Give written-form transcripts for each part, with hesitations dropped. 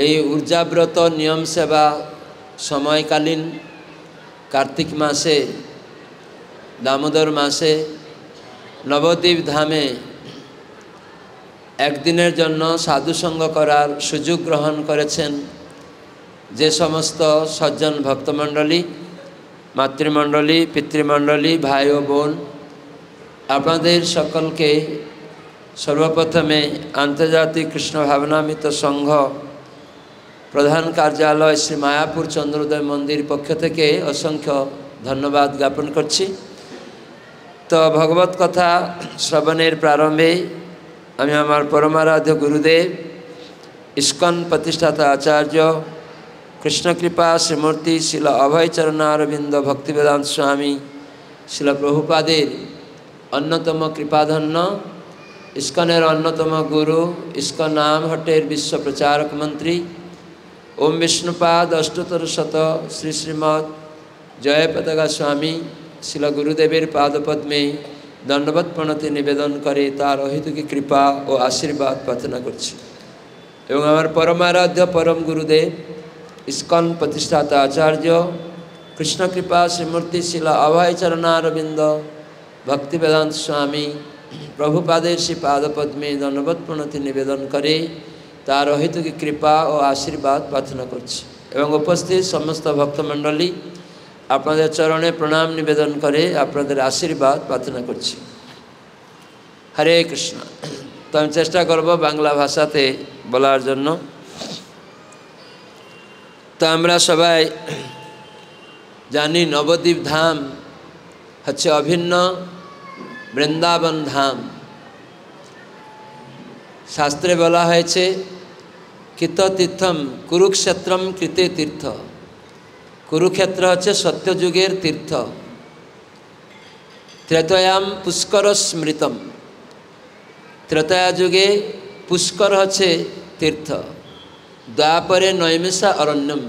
এই ঊর্জাব্রত নিয়ম সেবা সময়কালীন কার্তিক মাসে দামোদর মাসে নবদ্বীপ ধামে একদিনের জন্য সাধুসঙ্গ করার সুযোগ গ্রহণ করেছেন যে সমস্ত সজ্জন ভক্তমণ্ডলী, মাতৃমণ্ডলী, পিতৃমণ্ডলী, ভাই ও বোন, আপনাদের সকলকে সর্বপ্রথমে আন্তর্জাতিক কৃষ্ণ ভাবনামৃত সংঘ প্রধান কার্যালয় শ্রী মায়াপুর চন্দ্রোদয় মন্দির পক্ষ থেকে অসংখ্য ধন্যবাদ জ্ঞাপন করছি। তো ভগবত কথা শ্রবণের প্রারম্ভে আমি আমার পরমারাধ্য গুরুদেব ইস্কন প্রতিষ্ঠাতা আচার্য কৃষ্ণকৃপা শ্রীমূর্তি শিল অভয়চরণারবিন্দ ভক্তিবেদান্ত স্বামী শিল প্রভুপাদের অন্যতম কৃপাধন্য ইস্কনের অন্যতম গুরু ইস্কন নাম হটের বিশ্ব প্রচারক মন্ত্রী ওম বিষ্ণুপাদ অষ্টতর শত শ্রী শ্রীমৎ জয়পতাকা স্বামী শিল গুরুদেবের পাদপদ্মে দণ্ডবত প্রণতি নিবেদন করে তার অহেতুকী কৃপা ও আশীর্বাদ প্রার্থনা করছি। এবং আমার পরমারাধ্য পরম গুরুদেব ইস্কন প্রতিষ্ঠাতা আচার্য কৃষ্ণকৃপা শ্রীমূর্তি শিল অভয়চরণারবিন্দ ভক্তিবেদান্ত স্বামী প্রভুপাদের শ্রী পাদপদ্মে দণ্ডবত প্রণতি নিবেদন করে তার অহেতুকী কৃপা ও আশীর্বাদ প্রার্থনা করছি। এবং উপস্থিত সমস্ত ভক্তমণ্ডলী আপনাদের চরণে প্রণাম নিবেদন করে আপনাদের আশীর্বাদ প্রার্থনা করছি। হরে কৃষ্ণ। তো আমি চেষ্টা করব বাংলা ভাষাতে বলার জন্য। তো আমরা সবাই জানি নবদ্বীপ ধাম হচ্ছে অভিন্ন বৃন্দাবন ধাম। শাস্ত্রে বলা হয়েছে কৃততীর্থম কুরুক্ষেত্রম কৃতে তীর্থ। কুরুক্ষেত্র হচ্ছে সত্যযুগের তীর্থ। ত্রেতয়াম পুষ্কর স্মৃতম। ত্রেতয়া যুগে পুষ্কর হচ্ছে তীর্থ। দ্বাপরে নৈমিষা অরণ্যম।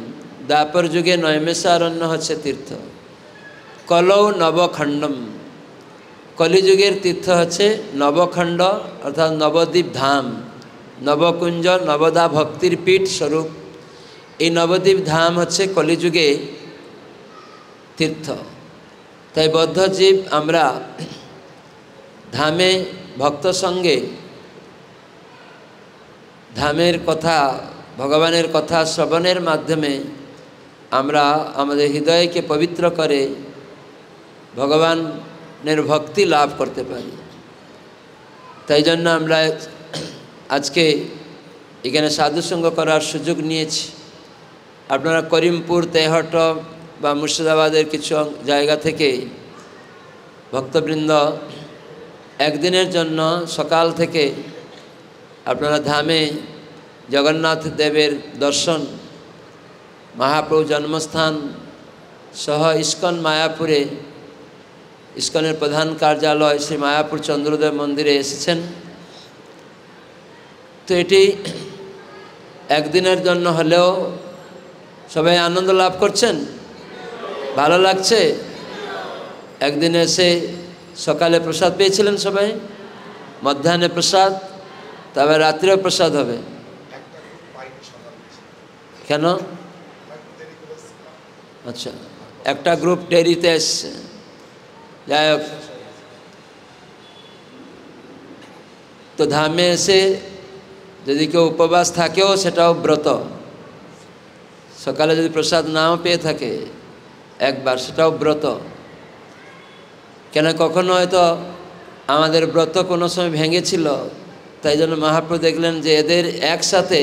দ্বাপর যুগে নৈমিষা অরণ্য হচ্ছে তীর্থ। কলৌ নবখণ্ডম। কলিযুগের তীর্থ হচ্ছে নবখণ্ড অর্থাৎ নবদ্বীপ ধাম। নবকুঞ্জ নবদা ভক্তির পীঠ স্বরূপ এই নবদ্বীপ ধাম হচ্ছে কলিযুগে তীর্থ। তাই বদ্ধজীব আমরা ধামে ভক্ত সঙ্গে ধামের কথা ভগবানের কথা শ্রবণের মাধ্যমে আমরা আমাদের হৃদয়কে পবিত্র করে ভগবানের ভক্তি লাভ করতে পারি। তাই জন্য আমরা আজকে এখানে সাধুসঙ্গ করার সুযোগ নিয়েছি। আপনারা করিমপুর, তেহট্ট বা মুর্শিদাবাদের কিছু জায়গা থেকে ভক্তবৃন্দ একদিনের জন্য সকাল থেকে আপনারা ধামে জগন্নাথ দেবের দর্শন, মহাপ্রভু জন্মস্থান সহ ইস্কন মায়াপুরে ইস্কনের প্রধান কার্যালয় শ্রী মায়াপুর চন্দ্রোদয় মন্দিরে এসেছেন। তো এটি একদিনের জন্য হলেও সবাই আনন্দ লাভ করছেন, ভালো লাগছে। একদিনে এসে সকালে প্রসাদ পেয়েছিলেন সবাই, মধ্যাহ্নে প্রসাদ, তবে রাত্রেও প্রসাদ হবে। কেন? আচ্ছা, একটা গ্রুপ দেরিতে এসছে। যাই হোক, তো ধামে এসে যদি কেউ উপবাস থাকেও সেটাও ব্রত। সকালে যদি প্রসাদ নাও পেয়ে থাকে একবার, সেটাও ব্রত। কেন কখনো হয়তো আমাদের ব্রত কোনো সময় ভেঙেছিল, তাই জন্য মহাপ্রভু দেখলেন যে এদের একসাথে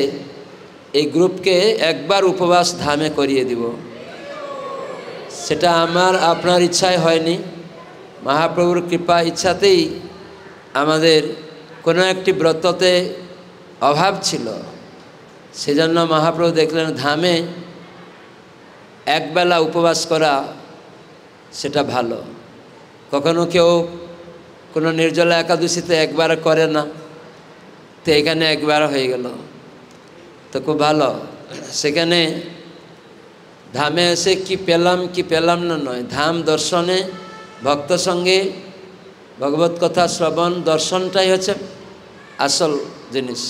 এই গ্রুপকে একবার উপবাস ধামে করিয়ে দিব। সেটা আমার আপনার ইচ্ছায় হয়নি, মহাপ্রভুর কৃপা ইচ্ছাতেই আমাদের কোনো একটি ব্রততে অভাব ছিল। সেজন্য মহাপ্রভু দেখলেন ধামে একবেলা উপবাস করা সেটা ভালো। কখনো কেউ কোনো নির্জলা একাদশীতে একবার করে না, তো এখানে একবার হয়ে গেল, তো খুব ভালো। সেখানে ধামে এসে কি পেলাম না নয়, ধাম দর্শনে ভক্ত সঙ্গে ভগবত কথা শ্রবণ দর্শনটাই হচ্ছে আসল জিনিস।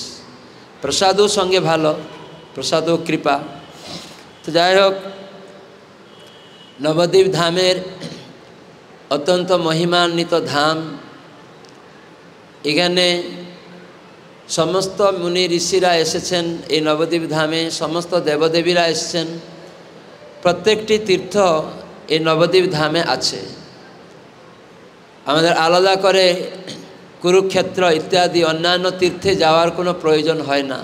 প্রসাদও সঙ্গে ভালো, প্রসাদ ও কৃপা। তো যাই হোক, নবদ্বীপ ধামের অত্যন্ত মহিমান্বিত ধাম। এখানে সমস্ত মুনি ঋষিরা এসেছেন এই নবদ্বীপ ধামে, সমস্ত দেবদেবীরা এসেছেন। প্রত্যেকটি তীর্থ এই নবদ্বীপ ধামে আছে। আমাদের আলাদা করে কুরুক্ষেত্র ইত্যাদি অন্যান্য তীর্থে যাওয়ার কোনো প্রয়োজন হয় না।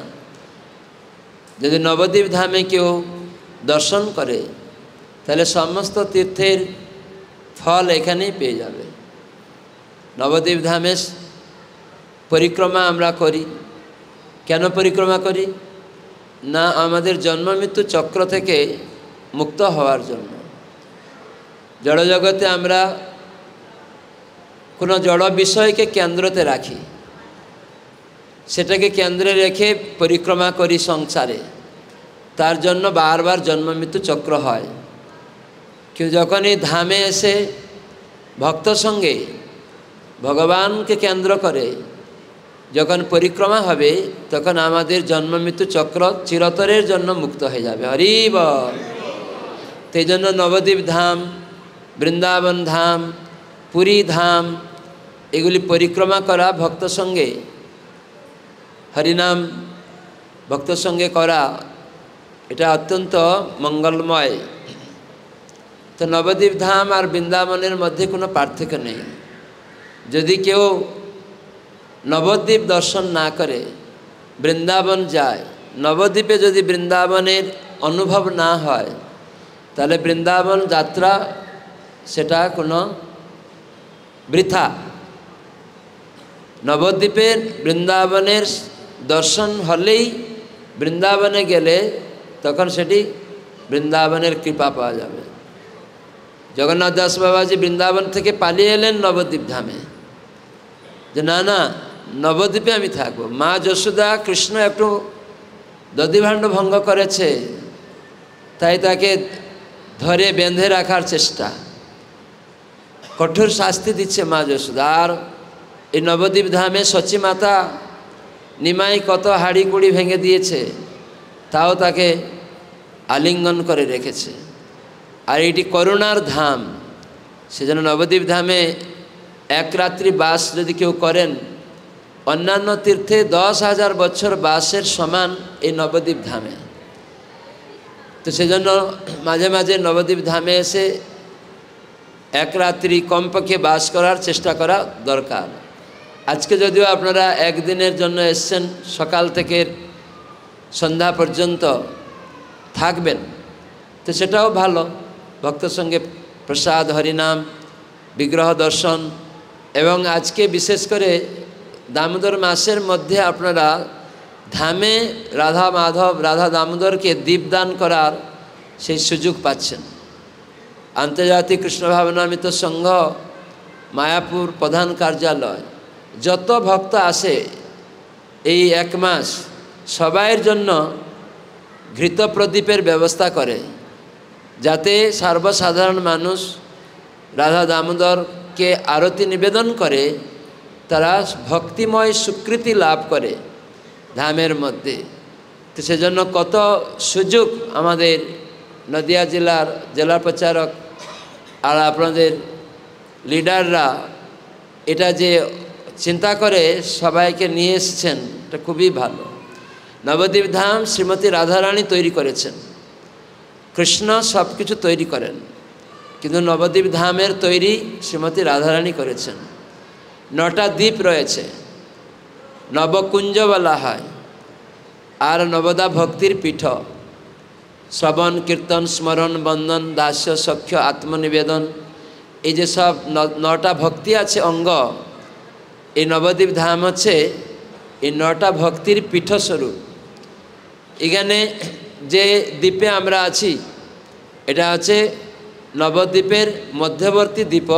যদি নবদ্বীপ ধামে কেউ দর্শন করে তাহলে সমস্ত তীর্থের ফল এখানেই পেয়ে যাবে। নবদ্বীপ ধামে পরিক্রমা আমরা করি। কেন পরিক্রমা করি? না আমাদের জন্ম মৃত্যু চক্র থেকে মুক্ত হওয়ার জন্য। জড়জগতে আমরা কোনো জড় বিষয়কে কেন্দ্রতে রাখি, সেটাকে কেন্দ্রে রেখে পরিক্রমা করি সংসারে, তার জন্য বারবার জন্ম মৃত্যু চক্র হয়। কিন্তু যখন এই ধামে এসে ভক্ত সঙ্গে ভগবানকে কেন্দ্র করে যখন পরিক্রমা হবে, তখন আমাদের জন্ম মৃত্যু চক্র চিরতরের জন্য মুক্ত হয়ে যাবে। হরি বল। সেই জন্য নবদ্বীপ ধাম, বৃন্দাবন ধাম, পুরী ধাম এগুলি পরিক্রমা করা, ভক্ত সঙ্গে হরিনাম ভক্ত সঙ্গে করা, এটা অত্যন্ত মঙ্গলময়। তো নবদ্বীপ ধাম আর বৃন্দাবনের মধ্যে কোনো পার্থক্য নেই। যদি কেউ নবদ্বীপ দর্শন না করে বৃন্দাবন যায়, নবদ্বীপে যদি বৃন্দাবনের অনুভব না হয়, তাহলে বৃন্দাবন যাত্রা সেটা কোনো বৃথা। নবদ্বীপের বৃন্দাবনের দর্শন হলেই বৃন্দাবনে গেলে তখন সেটি বৃন্দাবনের কৃপা পাওয়া যাবে। জগন্নাথ দাস বাবাজি বৃন্দাবন থেকে পালিয়ে এলেন নবদ্বীপ ধামে, যে না না নবদ্বীপে আমি থাকবো। মা যশোদা কৃষ্ণ একটু দধিভাণ্ড ভঙ্গ করেছে, তাই তাকে ধরে বেঁধে রাখার চেষ্টা, কঠোর শাস্তি দিচ্ছে মা যশোদা। আর এই নবদ্বীপ ধামে সচী মাতা নিমাই কত হাড়ি কুড়ি ভেঙে দিয়েছে, তাও তাকে আলিঙ্গন করে রেখেছে। আর এটি করুণার ধাম, সেজন্য নবদ্বীপ ধামে এক রাত্রি বাস যদি কেউ করেন, অন্যান্য তীর্থে 10,000 বছর বাসের সমান এই নবদ্বীপ ধামে। তো সেজন্য মাঝে মাঝে নবদ্বীপ ধামে এসে এক রাত্রি কমপক্ষে বাস করার চেষ্টা করা দরকার। আজকে যদিও আপনারা একদিনের জন্য এসছেন, সকাল থেকে সন্ধ্যা পর্যন্ত থাকবেন, তো সেটাও ভালো। ভক্ত সঙ্গে প্রসাদ, হরিনাম, বিগ্রহ দর্শন, এবং আজকে বিশেষ করে দামোদর মাসের মধ্যে আপনারা ধামে রাধা মাধব, রাধা দামোদরকে দীপদান করার সেই সুযোগ পাচ্ছেন। আন্তর্জাতিক কৃষ্ণ ভাবনামৃত সংঘ মায়াপুর প্রধান কার্যালয় যত ভক্ত আসে এই এক মাস সবাইয়ের জন্য ঘৃত প্রদীপের ব্যবস্থা করে, যাতে সর্বসাধারণ মানুষ রাধা দামোদরকে আরতি নিবেদন করে, তারা ভক্তিময় স্বীকৃতি লাভ করে ধামের মধ্যে। তো সেজন্য কত সুযোগ আমাদের নদিয়া জেলার জেলা প্রচারক আর আপনাদের লিডাররা এটা যে চিন্তা করে সবাইকে নিয়ে এসেছেন, এটা খুবই ভালো। নবদ্বীপ ধাম শ্রীমতী রাধারানী তৈরি করেছেন, কৃষ্ণ সব কিছু তৈরি করেন, কিন্তু নবদ্বীপ ধামের তৈরি শ্রীমতী রাধারানী করেছেন। 9টা দ্বীপ রয়েছে, নবকুঞ্জ বলা হয়, আর নবদা ভক্তির পীঠ। শ্রবণ, কীর্তন, স্মরণ, বন্দন, দাস্য, সখ্য, আত্মনিবেদন, এই যে সব 9টা ভক্তি আছে অঙ্গ, এই নবদ্বীপ ধাম হচ্ছে এই 9টা ভক্তির পীঠস্বরূপ। এখানে যে দ্বীপে আমরা আছি এটা হচ্ছে নবদ্বীপের মধ্যবর্তী দ্বীপ।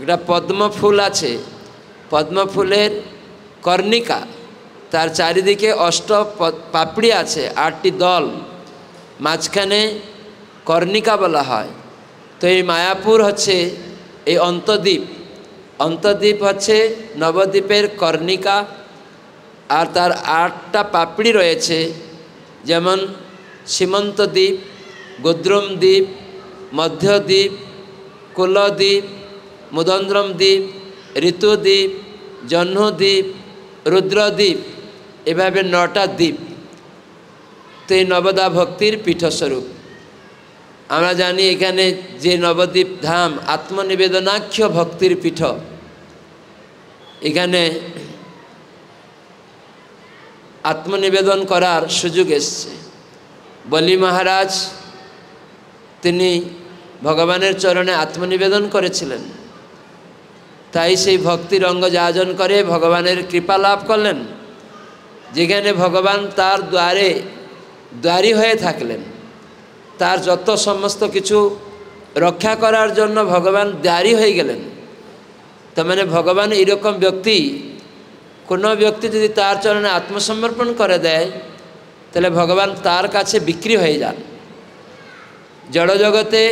এটা পদ্ম ফুল আছে, পদ্ম ফুলের কর্ণিকা, তার চারিদিকে পাপড়ি আছে, 8টি দল, মাঝখানে কর্ণিকা বলা হয়। তো এই মায়াপুর হচ্ছে এই অন্তদ্বীপ। অন্তদ্বীপ হচ্ছে নবদ্বীপের কর্ণিকা, আর তার 8টা পাপড়ি রয়েছে, যেমন সীমন্ত দ্বীপ, গোদ্রম দ্বীপ, মধ্যদ্বীপ, কুলদ্বীপ, মুদন্দ্রম দ্বীপ, ঋতুদ্বীপ, জহ্নদ্বীপ, রুদ্রদ্বীপ, এভাবে 9টা দ্বীপ। তো এই নবদা ভক্তির পীঠস্বরূপ। আমরা জানি এখানে যে নবদ্বীপ ধাম আত্মনিবেদনাখ্য ভক্তির পীঠ। এখানে আত্মনিবেদন করার সুযোগ এসছে। বলি মহারাজ তিনি ভগবানের চরণে আত্মনিবেদন করেছিলেন, তাই সেই ভক্তির অঙ্গ যাজন করে ভগবানের কৃপা লাভ করলেন। যেখানে ভগবান তার দ্বারী হয়ে থাকলেন, তার যত সমস্ত কিছু রক্ষা করার জন্য ভগবান দ্বারী হয়ে গেলেন। তার মানে ভগবান এরকম ব্যক্তি, কোনো ব্যক্তি যদি তার চরণে আত্মসমর্পণ করে দেয় তাহলে ভগবান তার কাছে বিক্রি হয়ে যান। জড়জগতে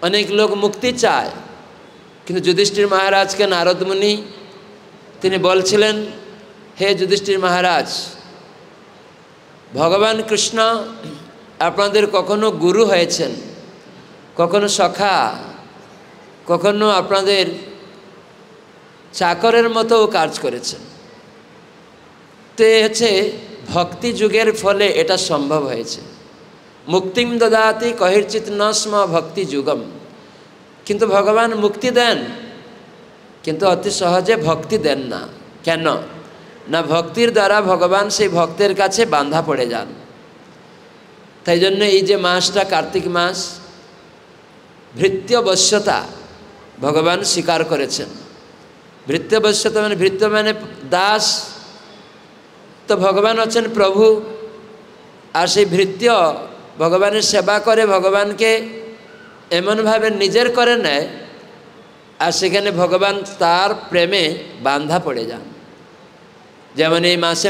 অনেক লোক মুক্তি চায়, কিন্তু যুধিষ্ঠির মহারাজকে নারদ মুনি তিনি বলছিলেন, হে যুধিষ্ঠির মহারাজ, ভগবান কৃষ্ণ আপনাদের কখনো গুরু হয়েছেন, কখনো সখা, কখনো আপনাদের চাকরের মতো কাজ করেছেন। তো হচ্ছে ভক্তি যুগের ফলে এটা সম্ভব হয়েছে। মুক্তিম দদাতি কহির্চিত ন স্ম ভক্তি যুগম। কিন্তু ভগবান মুক্তি দেন, কিন্তু অতি সহজে ভক্তি দেন না। কেন না? ভক্তির দ্বারা ভগবান সেই ভক্তের কাছে বাঁধা পড়ে যান। তাই জন্য এই যে মাসটা কার্তিক মাস, ভৃত্যবশ্যতা ভগবান স্বীকার করেছেন। ভৃত্যবশ্যতা মানে, ভৃত্য মানে দাস, তো ভগবান হচ্ছেন প্রভু। আর সেই ভৃত্য ভগবানের সেবা করে, ভগবানকে এমনভাবে নিজের করে নেয়, আর সেখানে ভগবান তার প্রেমে বাঁধা পড়ে যান। যেমন এই মাসে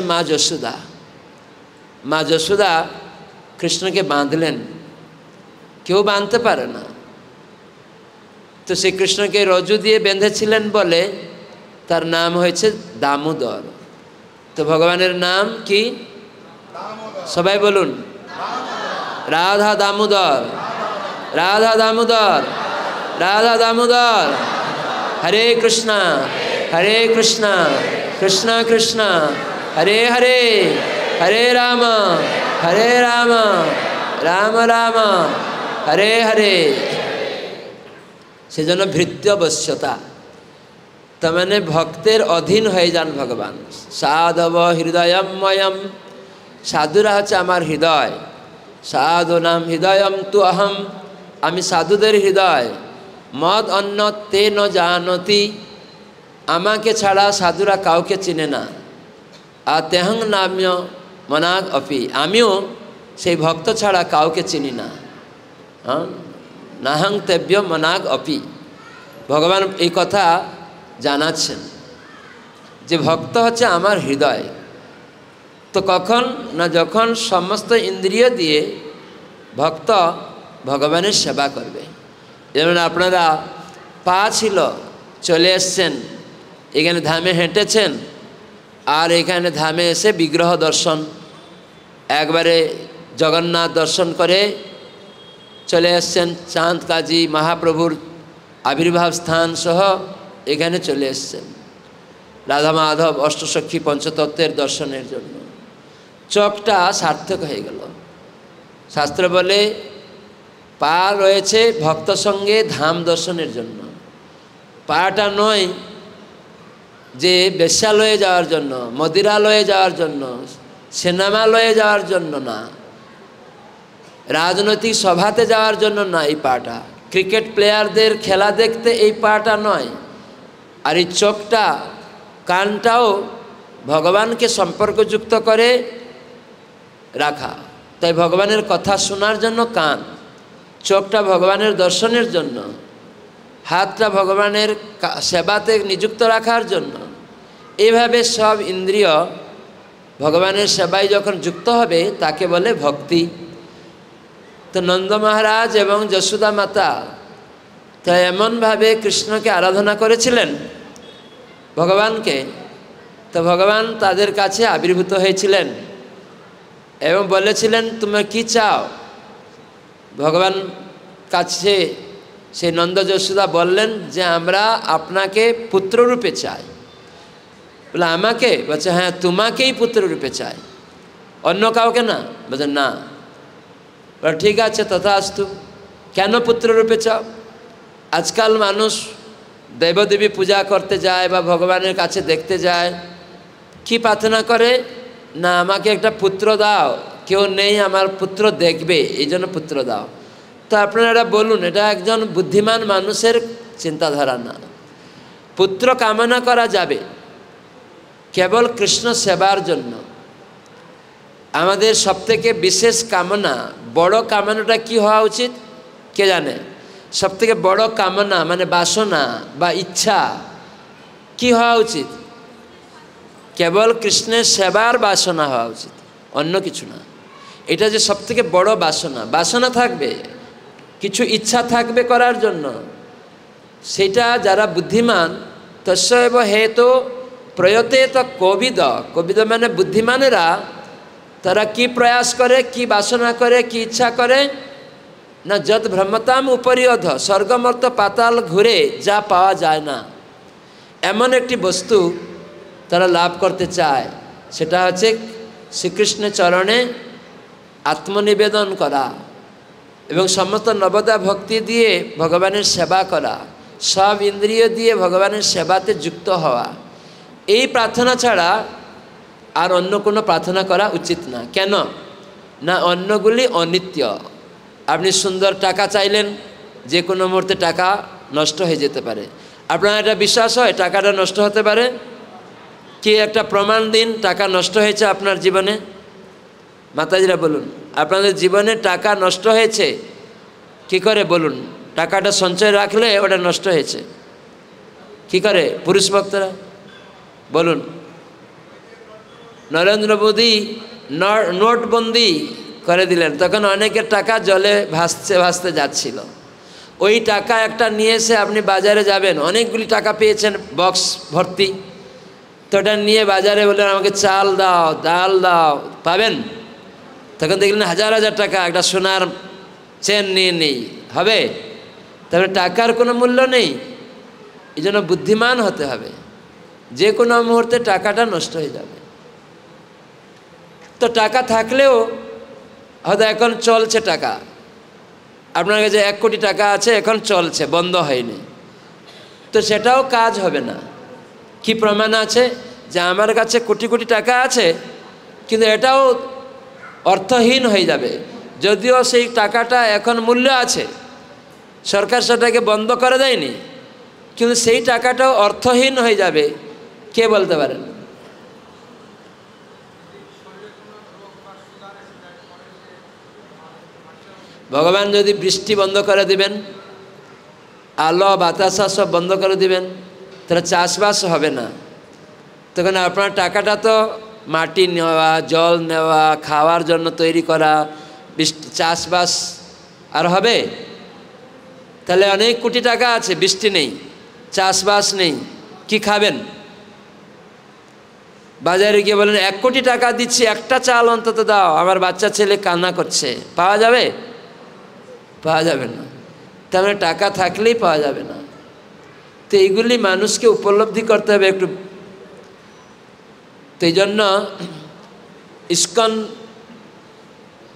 মা যশোদা কৃষ্ণকে বাঁধলেন, কেউ বাঁধতে পারে না। তো সে কৃষ্ণকে রজু দিয়ে বেঁধেছিলেন বলে তার নাম হয়েছে দামোদর। তো ভগবানের নাম কি? সবাই বলুন, রাধা দামোদর, রাধা দামোদর, রাধা দামোদর। হরে কৃষ্ণ কৃষ্ণ কৃষ্ণ হরে হরে, হরে রাম রাম রাম হরে হরে। সেজন্য ভৃত্যবশ্যতা, তার মানে ভক্তের অধীন হয়ে যান ভগবান। সাধব হৃদয়ময়ম, সাধুরা হচ্ছে আমার হৃদয়। সাধু নাম হৃদয়ম তু অহম, আমি সাধুদের হৃদয়। মদ অন্য তে ন জানতি, আমাকে ছাড়া সাধুরা কাউকে চিনে না। আর তেহং নাম্য মনাগ অপি, আমিও সেই ভক্ত ছাড়া কাউকে চিনি না। হ্যাঁ, নাহং তেব্য মনাগ অপি। ভগবান এই কথা জানাচ্ছেন যে ভক্ত হচ্ছে আমার হৃদয়। তো কখন না, যখন সমস্ত ইন্দ্রিয় দিয়ে ভক্ত ভগবানের সেবা করবে। যেমন আপনারা পা ছিল, চলে এসছেন, এখানে ধামে হেঁটেছেন, আর এখানে ধামে এসে বিগ্রহ দর্শন, একবারে জগন্নাথ দর্শন করে চলে এসছেন। চাঁদ কাজী মহাপ্রভুর আবির্ভাব স্থান সহ এখানে চলে এসছেন রাধা মাধব অষ্টসখী পঞ্চতত্ত্বের দর্শনের জন্য। চোখটা সার্থক হয়ে গেল। শাস্ত্র বলে পা রয়েছে ভক্ত সঙ্গে ধাম দর্শনের জন্য। পাটা নয় যে বেশ্যালয়ে যাওয়ার জন্য, মদিরালয়ে যাওয়ার জন্য, সিনেমালয়ে যাওয়ার জন্য না, রাজনৈতিক সভাতে যাওয়ার জন্য না। এই পাটা ক্রিকেট প্লেয়ারদের খেলা দেখতে এই পাটা নয়। আর এই চোখটা, কানটাও ভগবানকে সম্পর্কযুক্ত করে রাখা। তাই ভগবানের কথা শোনার জন্য কান, চোখটা ভগবানের দর্শনের জন্য, হাতটা ভগবানের সেবাতে নিযুক্ত রাখার জন্য। এইভাবে সব ইন্দ্রিয় ভগবানের সেবায় যখন যুক্ত হবে তাকে বলে ভক্তি। তো নন্দ মহারাজ এবং যশোদা মাতা তাই এমনভাবে কৃষ্ণকে আরাধনা করেছিলেন ভগবানকে, তো ভগবান তাদের কাছে আবির্ভূত হয়েছিলেন এবং বলেছিলেন তুমি কি চাও। ভগবান কাছে সেই নন্দ যশোদা বললেন যে আমরা আপনাকে পুত্ররূপে চাই। বলে আমাকে? বলছে হ্যাঁ তোমাকেই পুত্ররূপে চাই, অন্য কাউকে না। বলছে না। বলে ঠিক আছে তথাস্তু। কেন পুত্ররূপে চাও? আজকাল মানুষ দেবদেবী পূজা করতে যায় বা ভগবানের কাছে দেখতে যায়, কি প্রার্থনা করে না আমাকে একটা পুত্র দাও, কেউ নেই আমার পুত্র দেখবে, এই জন্য পুত্র দাও। তো আপনারা বলুন এটা একজন বুদ্ধিমান মানুষের চিন্তাধারা না। পুত্র কামনা করা যাবে কেবল কৃষ্ণ সেবার জন্য। আমাদের সবথেকে বিশেষ কামনা, বড় কামনাটা কি হওয়া উচিত কে জানে? সবথেকে বড় কামনা মানে বাসনা বা ইচ্ছা কি হওয়া উচিত? কেবল কৃষ্ণের সেবার বাসনা হওয়া উচিত, অন্য কিছু না। এটা যে সবথেকে বড় বাসনা। বাসনা থাকবে, কিছু ইচ্ছা থাকবে করার জন্য, সেটা যারা বুদ্ধিমান তস্যৈব হেতু প্রয়তে তো কবিদ। কবিদ মানে বুদ্ধিমানেরা, তারা কি প্রয়াস করে, কি বাসনা করে, কি ইচ্ছা করে না যত ভ্রমতাম উপরি অধ, স্বর্গমর্ত পাতাল ঘুরে যা পাওয়া যায় না এমন একটি বস্তু তারা লাভ করতে চায়। সেটা হচ্ছে শ্রীকৃষ্ণের চরণে আত্মনিবেদন করা এবং সমস্ত নবদা ভক্তি দিয়ে ভগবানের সেবা করা, সব ইন্দ্রিয় দিয়ে ভগবানের সেবাতে যুক্ত হওয়া। এই প্রার্থনা ছাড়া আর অন্য কোনো প্রার্থনা করা উচিত না। কেন না? অন্যগুলি অনিত্য। আপনি সুন্দর টাকা চাইলেন, যে কোনো মুহূর্তে টাকা নষ্ট হয়ে যেতে পারে। আপনার এটা বিশ্বাস হয় টাকাটা নষ্ট হতে পারে? কি একটা প্রমাণ দিন টাকা নষ্ট হয়েছে আপনার জীবনে। মাতাজিরা বলুন, আপনাদের জীবনে টাকা নষ্ট হয়েছে কি করে বলুন? টাকাটা সঞ্চয় রাখলে ওটা নষ্ট হয়েছে কি করে? পুরুষ ভক্তরা বলুন। নরেন্দ্র মোদী নোটবন্দি করে দিলেন, তখন অনেকের টাকা জলে ভাসতে ভাসতে যাচ্ছিল। ওই টাকা একটা নিয়ে এসে আপনি বাজারে যাবেন, অনেকগুলি টাকা পেয়েছেন বক্স ভর্তি, তো ওটা নিয়ে বাজারে বললেন আমাকে চাল দাও, ডাল দাও, পাবেন? তখন দেখলেন হাজার হাজার টাকা একটা সোনার চেন নিয়ে নেই, হবে? তাহলে টাকার কোনো মূল্য নেই। এই জন্য বুদ্ধিমান হতে হবে, যে কোনো মুহূর্তে টাকাটা নষ্ট হয়ে যাবে। তো টাকা থাকলেও হয়তো এখন চলছে টাকা, আপনার কাছে 1 কোটি টাকা আছে, এখন চলছে, বন্ধ হয়নি, তো সেটাও কাজ হবে না। কি প্রমাণ আছে যে আমার কাছে কোটি কোটি টাকা আছে কিন্তু এটাও অর্থহীন হয়ে যাবে? যদিও সেই টাকাটা এখন মূল্য আছে, সরকার সেটাকে বন্ধ করে দেয়নি, কিন্তু সেই টাকাটাও অর্থহীন হয়ে যাবে, কে বলতে পারেন? ভগবান যদি বৃষ্টি বন্ধ করে দিবেন, আলো বাতাসা সব বন্ধ করে দিবেন, তাহলে চাষবাস হবে না। তখন আপনার টাকাটা তো মাটি নেওয়া, জল নেওয়া, খাওয়ার জন্য তৈরি করা, চাষবাস আর হবে? তাহলে অনেক কোটি টাকা আছে, বৃষ্টি নেই, চাষবাস নেই, কি খাবেন? বাজারে গিয়ে বলেন 1 কোটি টাকা দিচ্ছি, একটা চাল অন্তত দাও, আমার বাচ্চা ছেলে কান্না করছে, পাওয়া যাবে? পাওয়া যাবে না। তার মানে টাকা থাকলেই পাওয়া যাবে না। তো এইগুলি মানুষকে উপলব্ধি করতে হবে একটু। তো এই জন্য ইস্কন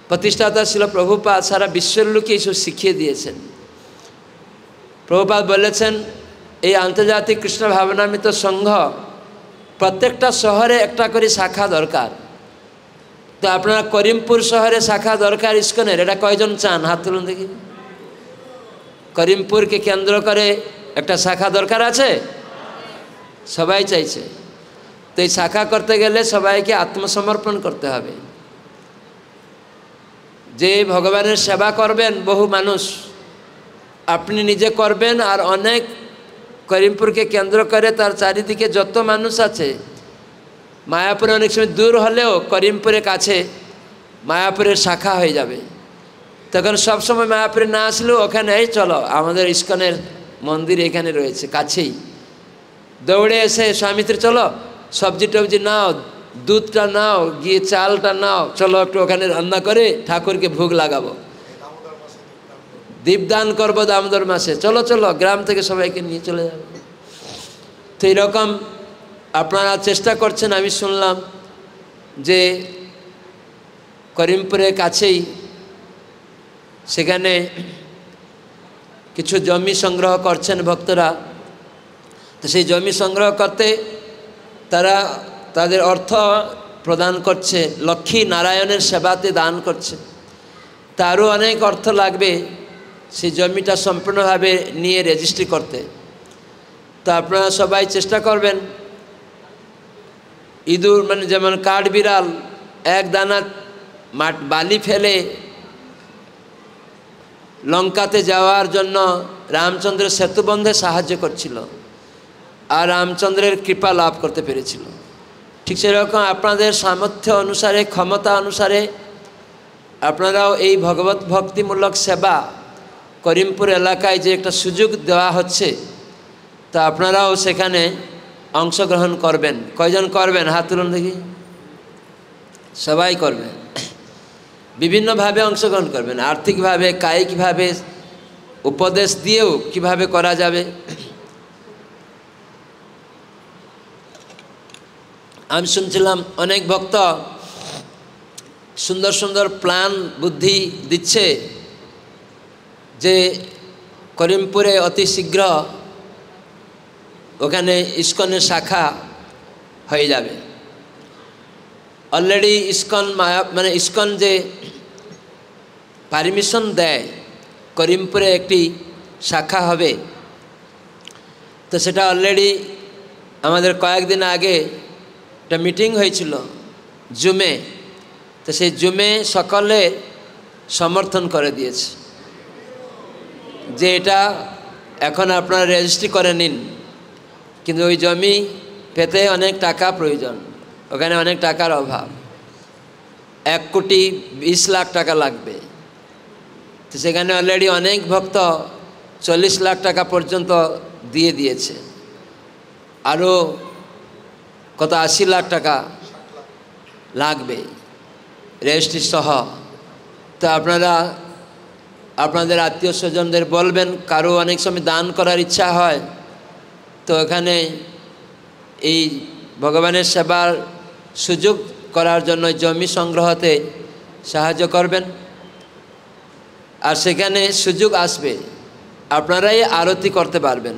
প্রতিষ্ঠাতা ছিল প্রভুপাদ, সারা বিশ্বের লোকে এইসব শিখিয়ে দিয়েছেন। প্রভুপাদ বলেছেন এই আন্তর্জাতিক কৃষ্ণ ভাবনামৃত সংঘ প্রত্যেকটা শহরে একটা করে শাখা দরকার। তো আপনারা করিমপুর শহরে শাখা দরকার ইস্কনের, এটা কয়জন চান? হাত তুলুন দেখি। করিমপুরকে কেন্দ্র করে একটা শাখা দরকার আছে? সবাই চাইছে। তো এই শাখা করতে গেলে সবাইকে আত্মসমর্পণ করতে হবে। যে ভগবানের সেবা করবেন বহু মানুষ, আপনি নিজে করবেন, আর অনেক করিমপুরকে কেন্দ্র করে তার চারিদিকে যত মানুষ আছে, মায়াপুরে অনেক সময় দূর হলেও করিমপুরের কাছে মায়াপুরের শাখা হয়ে যাবে। তখন সবসময় মায়াপুরে না আসলেও ওখানে এই চলো আমাদের ইস্কনের মন্দির এখানে রয়েছে কাছেই, দৌড়ে এসে স্বামীত্রী চলো সবজি টবজি নাও, দুধটা নাও, গিয়ে চালটা নাও, চলো একটু ওখানে রান্না করে ঠাকুরকে ভোগ লাগাবো, দীপদান করবো দামোদর মাসে, চলো চলো গ্রাম থেকে সবাইকে নিয়ে চলে যাবো। তো এইরকম আপনারা চেষ্টা করছেন। আমি শুনলাম যে করিমপুরের কাছেই সেখানে কিছু জমি সংগ্রহ করছেন ভক্তরা। তো সেই জমি সংগ্রহ করতে তারা তাদের অর্থ প্রদান করছে, লক্ষ্মী নারায়ণের সেবাতে দান করছে। তারও অনেক অর্থ লাগবে সেই জমিটা সম্পূর্ণভাবে নিয়ে রেজিস্ট্রি করতে। তো আপনারা সবাই চেষ্টা করবেন, ইঁদুর মানে যেমন কাঠবিড়াল এক দানা বালি ফেলে লঙ্কাতে যাওয়ার জন্য রামচন্দ্রের সেতুবন্ধে সাহায্য করছিল আর রামচন্দ্রের কৃপা লাভ করতে পেরেছিল, ঠিক সেরকম আপনাদের সামর্থ্য অনুসারে, ক্ষমতা অনুসারে আপনারাও এই ভগবত ভক্তিমূলক সেবা করিমপুর এলাকায় যে একটা সুযোগ দেওয়া হচ্ছে, তা আপনারাও সেখানে অংশগ্রহণ করবেন। কয়জন করবেন হাত তুলুন দেখি। সবাই করবেন, বিভিন্নভাবে অংশগ্রহণ করবেন, আর্থিকভাবে, কায়িকভাবে, উপদেশ দিয়েও কিভাবে করা যাবে। আমি শুনছিলাম অনেক ভক্ত সুন্দর সুন্দর প্ল্যান বুদ্ধি দিচ্ছে যে করিমপুরে অতি শীঘ্র ওখানে ইস্কনের শাখা হয়ে যাবে। অলরেডি ইস্কন মানে ইস্কন যে পারমিশন দেয় করিমপুরে একটি শাখা হবে, তো সেটা অলরেডি আমাদের কয়েকদিন আগে একটা মিটিং হয়েছিল জুমে। তো সেই জুমে সকলে সমর্থন করে দিয়েছে যে এটা এখন আপনারা রেজিস্ট্রি করে নিন, কিন্তু ওই জমি পেতে অনেক টাকা প্রয়োজন, ওখানে অনেক টাকার অভাব, 1,20,00,000 টাকা লাগবে। তো সেখানে অলরেডি অনেক ভক্ত 40 লাখ টাকা পর্যন্ত দিয়ে দিয়েছে, আরও কত 80 লাখ টাকা লাগবে রেজিস্ট্রি সহ। তো আপনারা আপনাদের আত্মীয় স্বজনদের বলবেন, কারো অনেক সময় দান করার ইচ্ছা হয়, তো এখানে এই ভগবানের সেবার সুযোগ করার জন্য জমি সংগ্রহতে সাহায্য করবেন। আর সেখানে সুযোগ আসবে আপনারাই আরতি করতে পারবেন,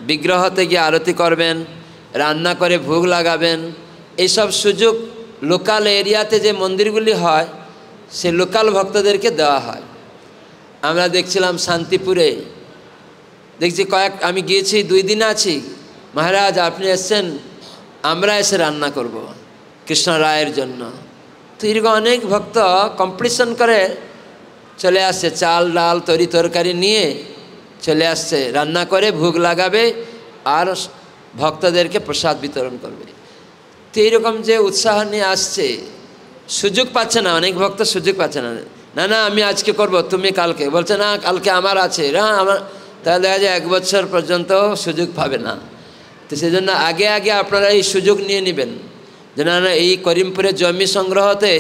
বিগ্রহতে গিয়ে আরতি করবেন, রান্না করে ভোগ লাগাবেন। এইসব সুযোগ লোকাল এরিয়াতে যে মন্দিরগুলি হয় সে লোকাল ভক্তদেরকে দেওয়া হয়। আমরা দেখছিলাম শান্তিপুরে, দেখছি আমি গিয়েছি 2 দিন আছি, মহারাজ আপনি এসছেন, আমরা এসে রান্না করব কৃষ্ণ রায়ের জন্য। তো এরকম অনেক ভক্ত কম্পিটিশন করে চলে আসছে, চাল ডাল তরি তরকারি নিয়ে চলে আসছে, রান্না করে ভোগ লাগাবে আর ভক্তদেরকে প্রসাদ বিতরণ করবে। তো এইরকম যে উৎসাহ নিয়ে আসছে, সুযোগ পাচ্ছে না, অনেক ভক্ত সুযোগ পাচ্ছে না, না না আমি আজকে করব, তুমি কালকে, বলছে না কালকে আমার আছে, না আমার, তাহলে দেখা যায় 1 বছর পর্যন্ত সুযোগ পাবে না। তো সেই জন্য আগে আগে আপনারা এই সুযোগ নিয়ে নেবেন যে না না এই করিমপুরের জমি সংগ্রহতে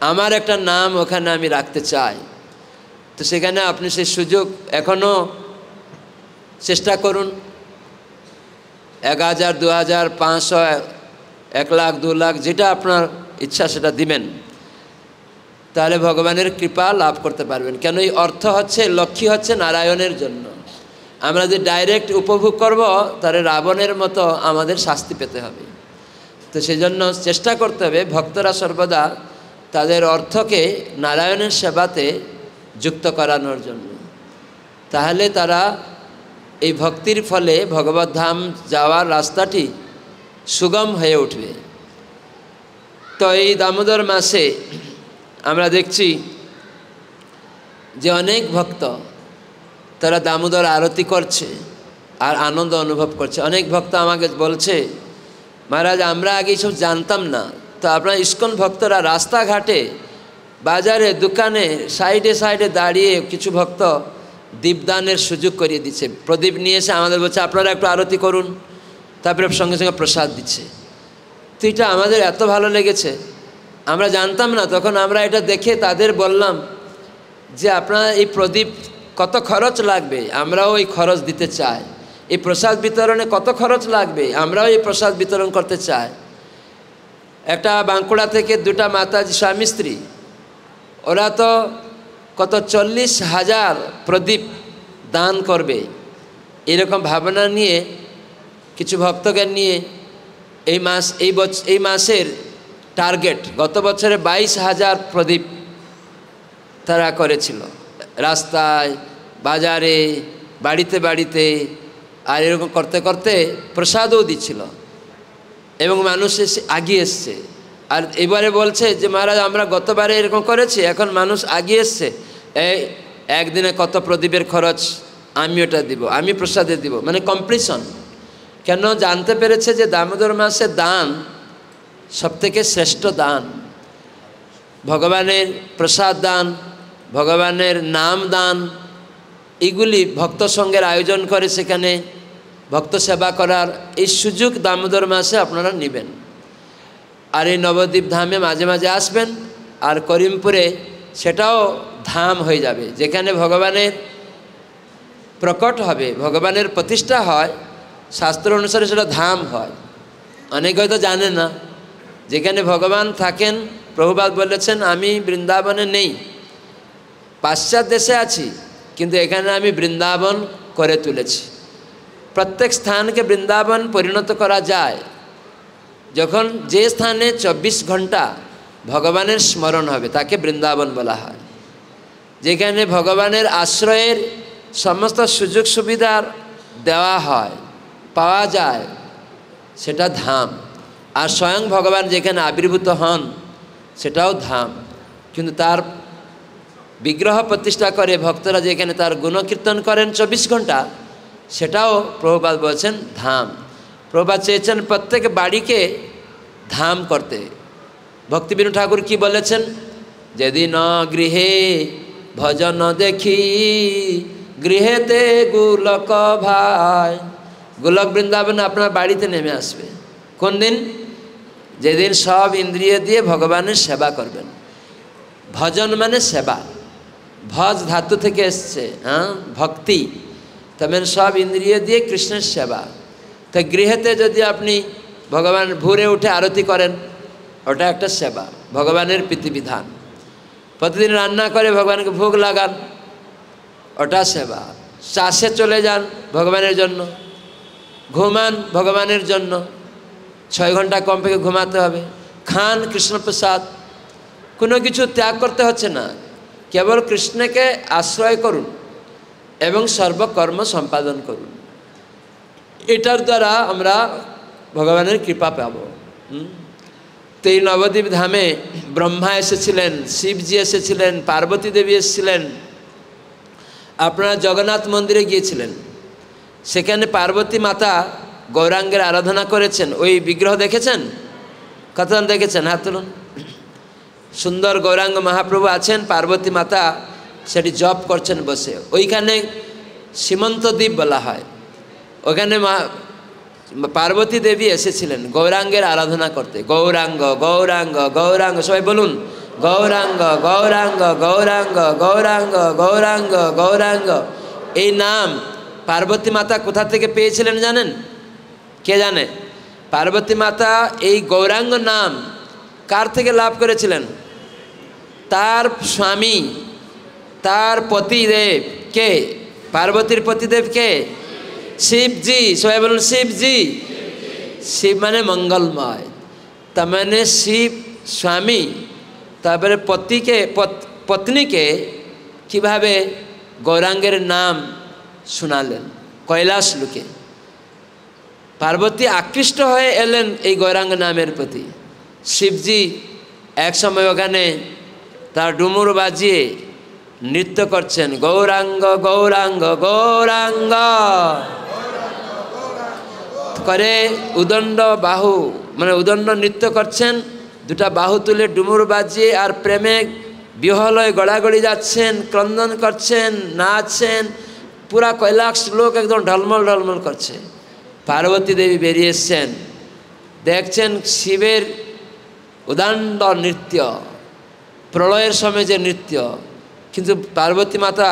আমার একটা নাম ওখানে আমি রাখতে চাই। তো সেখানে আপনি সেই সুযোগ এখনও চেষ্টা করুন। 1,000, 2,000, 500, 1 লাখ, 2 লাখ, যেটা আপনার ইচ্ছা সেটা দিবেন, তাহলে ভগবানের কৃপা লাভ করতে পারবেন। কেন এই অর্থ হচ্ছে, লক্ষ্মী হচ্ছে নারায়ণের জন্য। আমরা যে ডাইরেক্ট উপভোগ করব তাহলে রাবণের মতো আমাদের শাস্তি পেতে হবে। তো সেই জন্য চেষ্টা করতে হবে ভক্তরা সর্বদা তাদের অর্থকে নারায়ণের সেবাতে যুক্ত করানোর জন্য, তাহলে তারা এই ভক্তির ফলে ভগবত ধাম যাওয়ার রাস্তাটি সুগম হয়ে উঠবে। তো এই দামোদর মাসে আমরা দেখছি যে অনেক ভক্ত তারা দামোদর আরতি করছে আর আনন্দ অনুভব করছে। অনেক ভক্ত আমাকে বলছে, মহারাজ আমরা আগে এইসব জানতাম না, তো আপনার ইস্কন ভক্তরা রাস্তাঘাটে, বাজারে, দোকানে, সাইডে সাইডে দাঁড়িয়ে কিছু ভক্ত দীপদানের সুযোগ করিয়ে দিচ্ছে, প্রদীপ নিয়ে এসে আমাদের বলছে আপনারা একটু আরতি করুন, তারপরে সঙ্গে সঙ্গে প্রসাদ দিচ্ছে। তো তো এটা আমাদের এত ভালো লেগেছে, আমরা জানতাম না তখন। আমরা এটা দেখে তাদের বললাম যে আপনারা এই প্রদীপ কত খরচ লাগবে, আমরাও এই খরচ দিতে চাই। এই প্রসাদ বিতরণে কত খরচ লাগবে, আমরাও এই প্রসাদ বিতরণ করতে চাই। একটা বাঁকুড়া থেকে দুটা মাতাজি স্বামী স্ত্রী, ওরা তো কত 40,000 প্রদীপ দান করবে এরকম ভাবনা নিয়ে কিছু ভক্তকে নিয়ে এই মাসের টার্গেট গত বছরে 22,000 প্রদীপ তারা করেছিল, রাস্তায়, বাজারে, বাড়িতে বাড়িতে। আর এরকম করতে করতে প্রসাদও দিচ্ছিল এবং মানুষ আগিয়ে এসছে। আর এবারে বলছে যে মহারাজ আমরা গতবারে এরকম করেছি, এখন মানুষ আগিয়ে এসছে, এই একদিনে কত প্রদীপের খরচ আমি ওটা দিব, আমি প্রসাদে দিব, মানে কম্পিটিশন। কেন জানতে পেরেছে যে দামোদর মাসে দান সবথেকে শ্রেষ্ঠ দান, ভগবানের প্রসাদ দান, ভগবানের নাম দান, এগুলি ভক্ত সঙ্গের আয়োজন করে সেখানে ভক্ত সেবা করার এই সুযোগ দামোদর মাসে আপনারা নেবেন। আর এই নবদ্বীপ ধামে মাঝে মাঝে আসবেন। আর করিমপুরে সেটাও ধাম হয়ে যাবে, যেখানে ভগবানের প্রকট হবে, ভগবানের প্রতিষ্ঠা হয়, শাস্ত্র অনুসারে সেটা ধাম হয়। অনেকে হয়তো জানে না, যেখানে ভগবান থাকেন, প্রভুপাদ বলেছেন আমি বৃন্দাবনে নেই, পাশ্চাত্য দেশে আছি, কিন্তু এখানে আমি বৃন্দাবন করে তুলেছি। প্রত্যেক স্থানকে বৃন্দাবন পরিণত করা যায় যখন যে স্থানে 24 ঘন্টা ভগবানের স্মরণ হবে, তাকে বৃন্দাবন বলা হয়। যেখানে ভগবানের আশ্রয়ের সমস্ত সুযোগ সুবিধা দেওয়া হয়, পাওয়া যায়, সেটা ধাম। আর স্বয়ং ভগবান যেখানে আবির্ভূত হন সেটাও ধাম। কিন্তু তার বিগ্রহ প্রতিষ্ঠা করে ভক্তরা যেখানে তার গুণকীর্তন করেন 24 ঘন্টা, সেটাও প্রভুপাদ বলছেন ধাম। প্রভুপাদ চেয়েছেন প্রত্যেক বাড়িকে ধাম করতে। ভক্তিবিনোদ ঠাকুর কি বলেছেন, যদি ন গৃহে ভজন দেখি গৃহেতে গোলক ভাই। গোলক বৃন্দাবন আপনার বাড়িতে নেমে আসবে। কোন দিন? যেদিন সব ইন্দ্রিয় দিয়ে ভগবানের সেবা করবেন। ভজন মানে সেবা, ভজ ধাতু থেকে এসছে, ভক্তি। তবে সব ইন্দ্রিয় দিয়ে কৃষ্ণের সেবা। তো গৃহেতে যদি আপনি ভগবান ভোরে উঠে আরতি করেন, ওটা একটা সেবা, ভগবানের প্রীতিবিধান। প্রতিদিন রান্না করে ভগবানকে ভোগ লাগান, ওটা সেবা। চাষে চলে যান ভগবানের জন্য, ঘুমান ভগবানের জন্য, 6 ঘন্টা কম থেকে ঘুমাতে হবে, খান কৃষ্ণপ্রসাদ, কোনো কিছু ত্যাগ করতে হচ্ছে না, কেবল কৃষ্ণকে আশ্রয় করুন এবং সর্বকর্ম সম্পাদন করুন। এটার দ্বারা আমরা ভগবানের কৃপা পাব। তো এই নবদ্বীপ ধামে ব্রহ্মা এসেছিলেন, শিবজি এসেছিলেন, পার্বতী দেবী এসেছিলেন। আপনারা জগন্নাথ মন্দিরে গিয়েছিলেন, সেখানে পার্বতী মাতা গৌরাঙ্গের আরাধনা করেছেন। ওই বিগ্রহ দেখেছেন? কতজন দেখেছেন? হাত তুলুন। সুন্দর গৌরাঙ্গ মহাপ্রভু আছেন, পার্বতী মাতা সেটি জপ করছেন বসে। ওইখানে সীমন্ত দ্বীপ বলা হয়, ওখানে পার্বতী দেবী এসেছিলেন গৌরাঙ্গের আরাধনা করতে। গৌরাঙ্গ গৌরাঙ্গ গৌরাঙ্গ, সবাই বলুন গৌরাঙ্গ গৌরাঙ্গ গৌরাঙ্গ গৌরাঙ্গ গৌরাঙ্গ গৌরাঙ্গ। এই নাম পার্বতী মাতা কোথা থেকে পেয়েছিলেন জানেন? কে জানে? পার্বতী মাতা এই গৌরাঙ্গ নাম কার থেকে লাভ করেছিলেন? তার স্বামী, তার পতিদেব কে? পার্বতীর পতিদেব কে? শিবজি। সবাই বলুন শিবজি। শিব মানে মঙ্গলময়, তার মানে শিব স্বামী। তারপরে পত্নীকে কিভাবে গৌরাঙ্গের নাম শোনালেন কৈলাস লোকে। পার্বতী আকৃষ্ট হয়ে এলেন এই গৌরাঙ্গ নামের প্রতি। শিবজি এক সময় ওখানে তার ডুমুর বাজিয়ে নৃত্য করছেন, গৌরাঙ্গ গৌরাঙ্গ গৌরাঙ্গ করে উদণ্ড বাহু, মানে উদণ্ড নৃত্য করছেন, দুটা বাহু তুলে ডুমুর বাজিয়ে, আর প্রেমে বিহলয় গড়াগড়ি যাচ্ছেন, ক্রন্দন করছেন, নাচছেন। পুরা কৈলাস লোক একদম ঢলমল ঢলমল করছে। পার্বতী দেবী বেরিয়ে এসছেন, দেখছেন শিবের উদান্ড নৃত্য, প্রলয়ের সময় যে নৃত্য। কিন্তু পার্বতী মাতা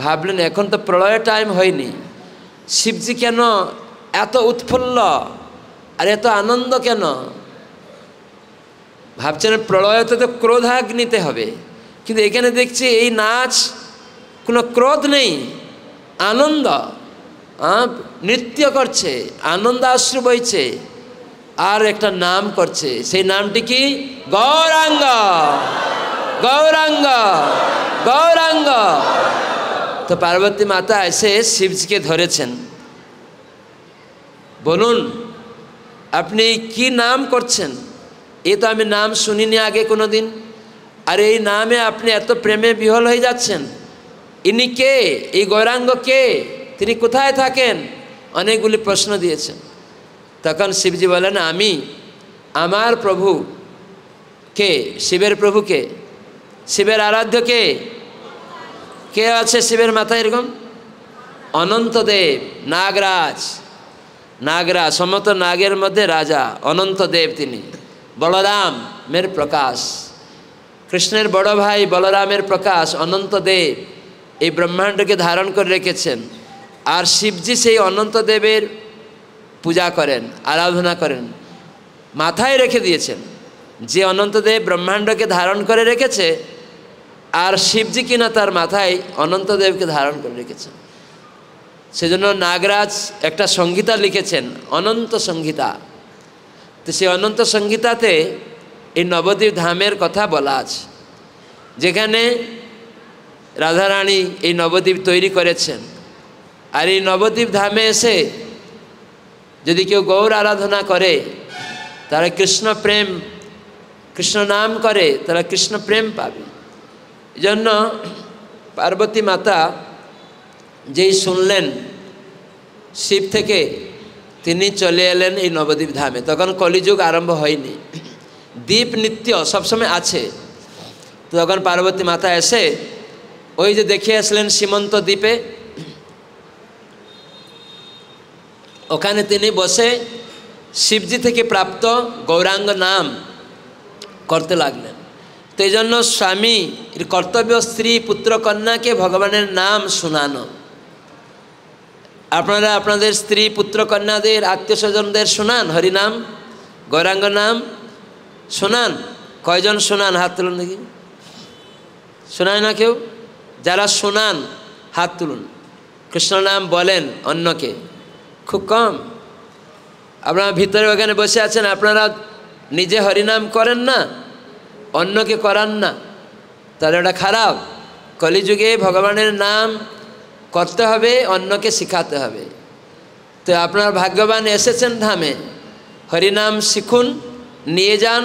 ভাবলেন এখন তো প্রলয়ের টাইম হয়নি, শিবজি কেন এত উৎফুল্ল আর এত আনন্দ কেন? ভাবছেন প্রলয়তে তো ক্রোধাগ্নিতে হবে, কিন্তু এখানে দেখছি এই নাচ কোনো ক্রোধ নেই, আনন্দ, নৃত্য করছে, আনন্দ অশ্রু বইছে, আর একটা নাম করছে। সেই নামটি কি? গৌরাঙ্গ, গৌরাঙ্গ, গৌরাঙ্গ। তো পার্বতী মাতা এসে শিবজিকে ধরেছেন, বলুন আপনি কি নাম করছেন? এ তো আমি নাম শুনিনি আগে কোনো দিন, আর এই নামে আপনি এত প্রেমে বিহল হয়ে যাচ্ছেন। ইনি কে? এই গৌরাঙ্গ কে? তিনি কোথায় থাকেন? অনেকগুলি প্রশ্ন দিয়েছেন। তখন শিবজি বলেন, আমি, আমার প্রভু কে? শিবের প্রভু কে? শিবের আরাধ্য কে? কে আছে শিবের মাথায় এরকম? অনন্তদেব, নাগরাজ, নাগরাজ, সমস্ত নাগের মধ্যে রাজা অনন্তদেব। তিনি বলরামের প্রকাশ, কৃষ্ণের বড় ভাই বলরামের প্রকাশ অনন্তদেব এই ব্রহ্মাণ্ডকে ধারণ করে রেখেছেন। আর শিবজি সেই অনন্তদেবের পূজা করেন, আরাধনা করেন, মাথায় রেখে দিয়েছেন। যে অনন্তদেব ব্রহ্মাণ্ডকে ধারণ করে রেখেছে, আর শিবজি কিনা তার মাথায় অনন্তদেবকে ধারণ করে রেখেছেন। সেজন্য নাগরাজ একটা সংহিতা লিখেছেন, অনন্ত সংহিতা। তো সেই অনন্ত সংহিতাতে এই নবদ্বীপ ধামের কথা বলা আছে, যেখানে রাধারানী এই নবদ্বীপ তৈরি করেছেন। আর এই নবদ্বীপ ধামে এসে যদি কেউ গৌর আরাধনা করে, তারা কৃষ্ণ প্রেম, কৃষ্ণ নাম করে, তারা কৃষ্ণ প্রেম পাবে। এই জন্য পার্বতী মাতা যেই শুনলেন শিব থেকে, তিনি চলে এলেন এই নবদ্বীপ ধামে। তখন কলিযুগ আরম্ভ হয়নি, দ্বীপ নৃত্য সবসময় আছে। তখন পার্বতী মাতা এসে ওই যে দেখে আসলেন সীমন্ত দ্বীপে, ওখানে তিনি বসে শিবজি থেকে প্রাপ্ত গৌরাঙ্গ নাম করতে লাগলেন। তো এই জন্য স্বামীর কর্তব্য স্ত্রী পুত্র কন্যাকে ভগবানের নাম শোনানো। আপনারা আপনাদের স্ত্রী পুত্র কন্যাদের আত্মীয় স্বজনদের শোনান হরিনাম, গৌরাঙ্গ নাম শোনান? কয়জন শোনান? হাত তুলুন দেখি। শোনায় না কেউ? যারা শোনান হাত তুলুন। কৃষ্ণ নাম বলেন অন্যকে? খুব কম। আপনারা ভিতরে ওখানে বসে আছেন, আপনারা নিজে হরিনাম করেন না, অন্যকে করান না, তাহলে ওটা খারাপ। কলিযুগে ভগবানের নাম করতে হবে, অন্যকে শিখাতে হবে। তো আপনার ভাগ্যবান এসেছেন ধামে, হরিনাম শিখুন, নিয়ে যান,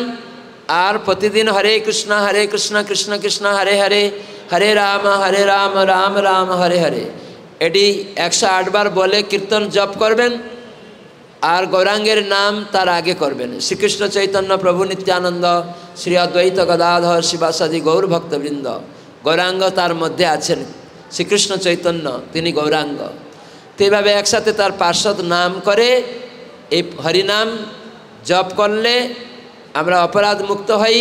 আর প্রতিদিন হরে কৃষ্ণ কৃষ্ণ কৃষ্ণ হরে হরে, হরে রাম রাম রাম হরে হরে, এটি 108 বার বলে কীর্তন জপ করবেন। আর গৌরাঙ্গের নাম তার আগে করবেন। শ্রীকৃষ্ণ চৈতন্য প্রভু নিত্যানন্দ শ্রী অদ্বৈত গদাধর শিবাসাদি গৌর ভক্তবৃন্দ, গৌরাঙ্গ তার মধ্যে আছেন। শ্রীকৃষ্ণ চৈতন্য তিনি গৌরাঙ্গ। তো এইভাবে একসাথে তার পার্শ্বদ নাম করে এই হরিনাম জপ করলে আমরা অপরাধ মুক্ত হই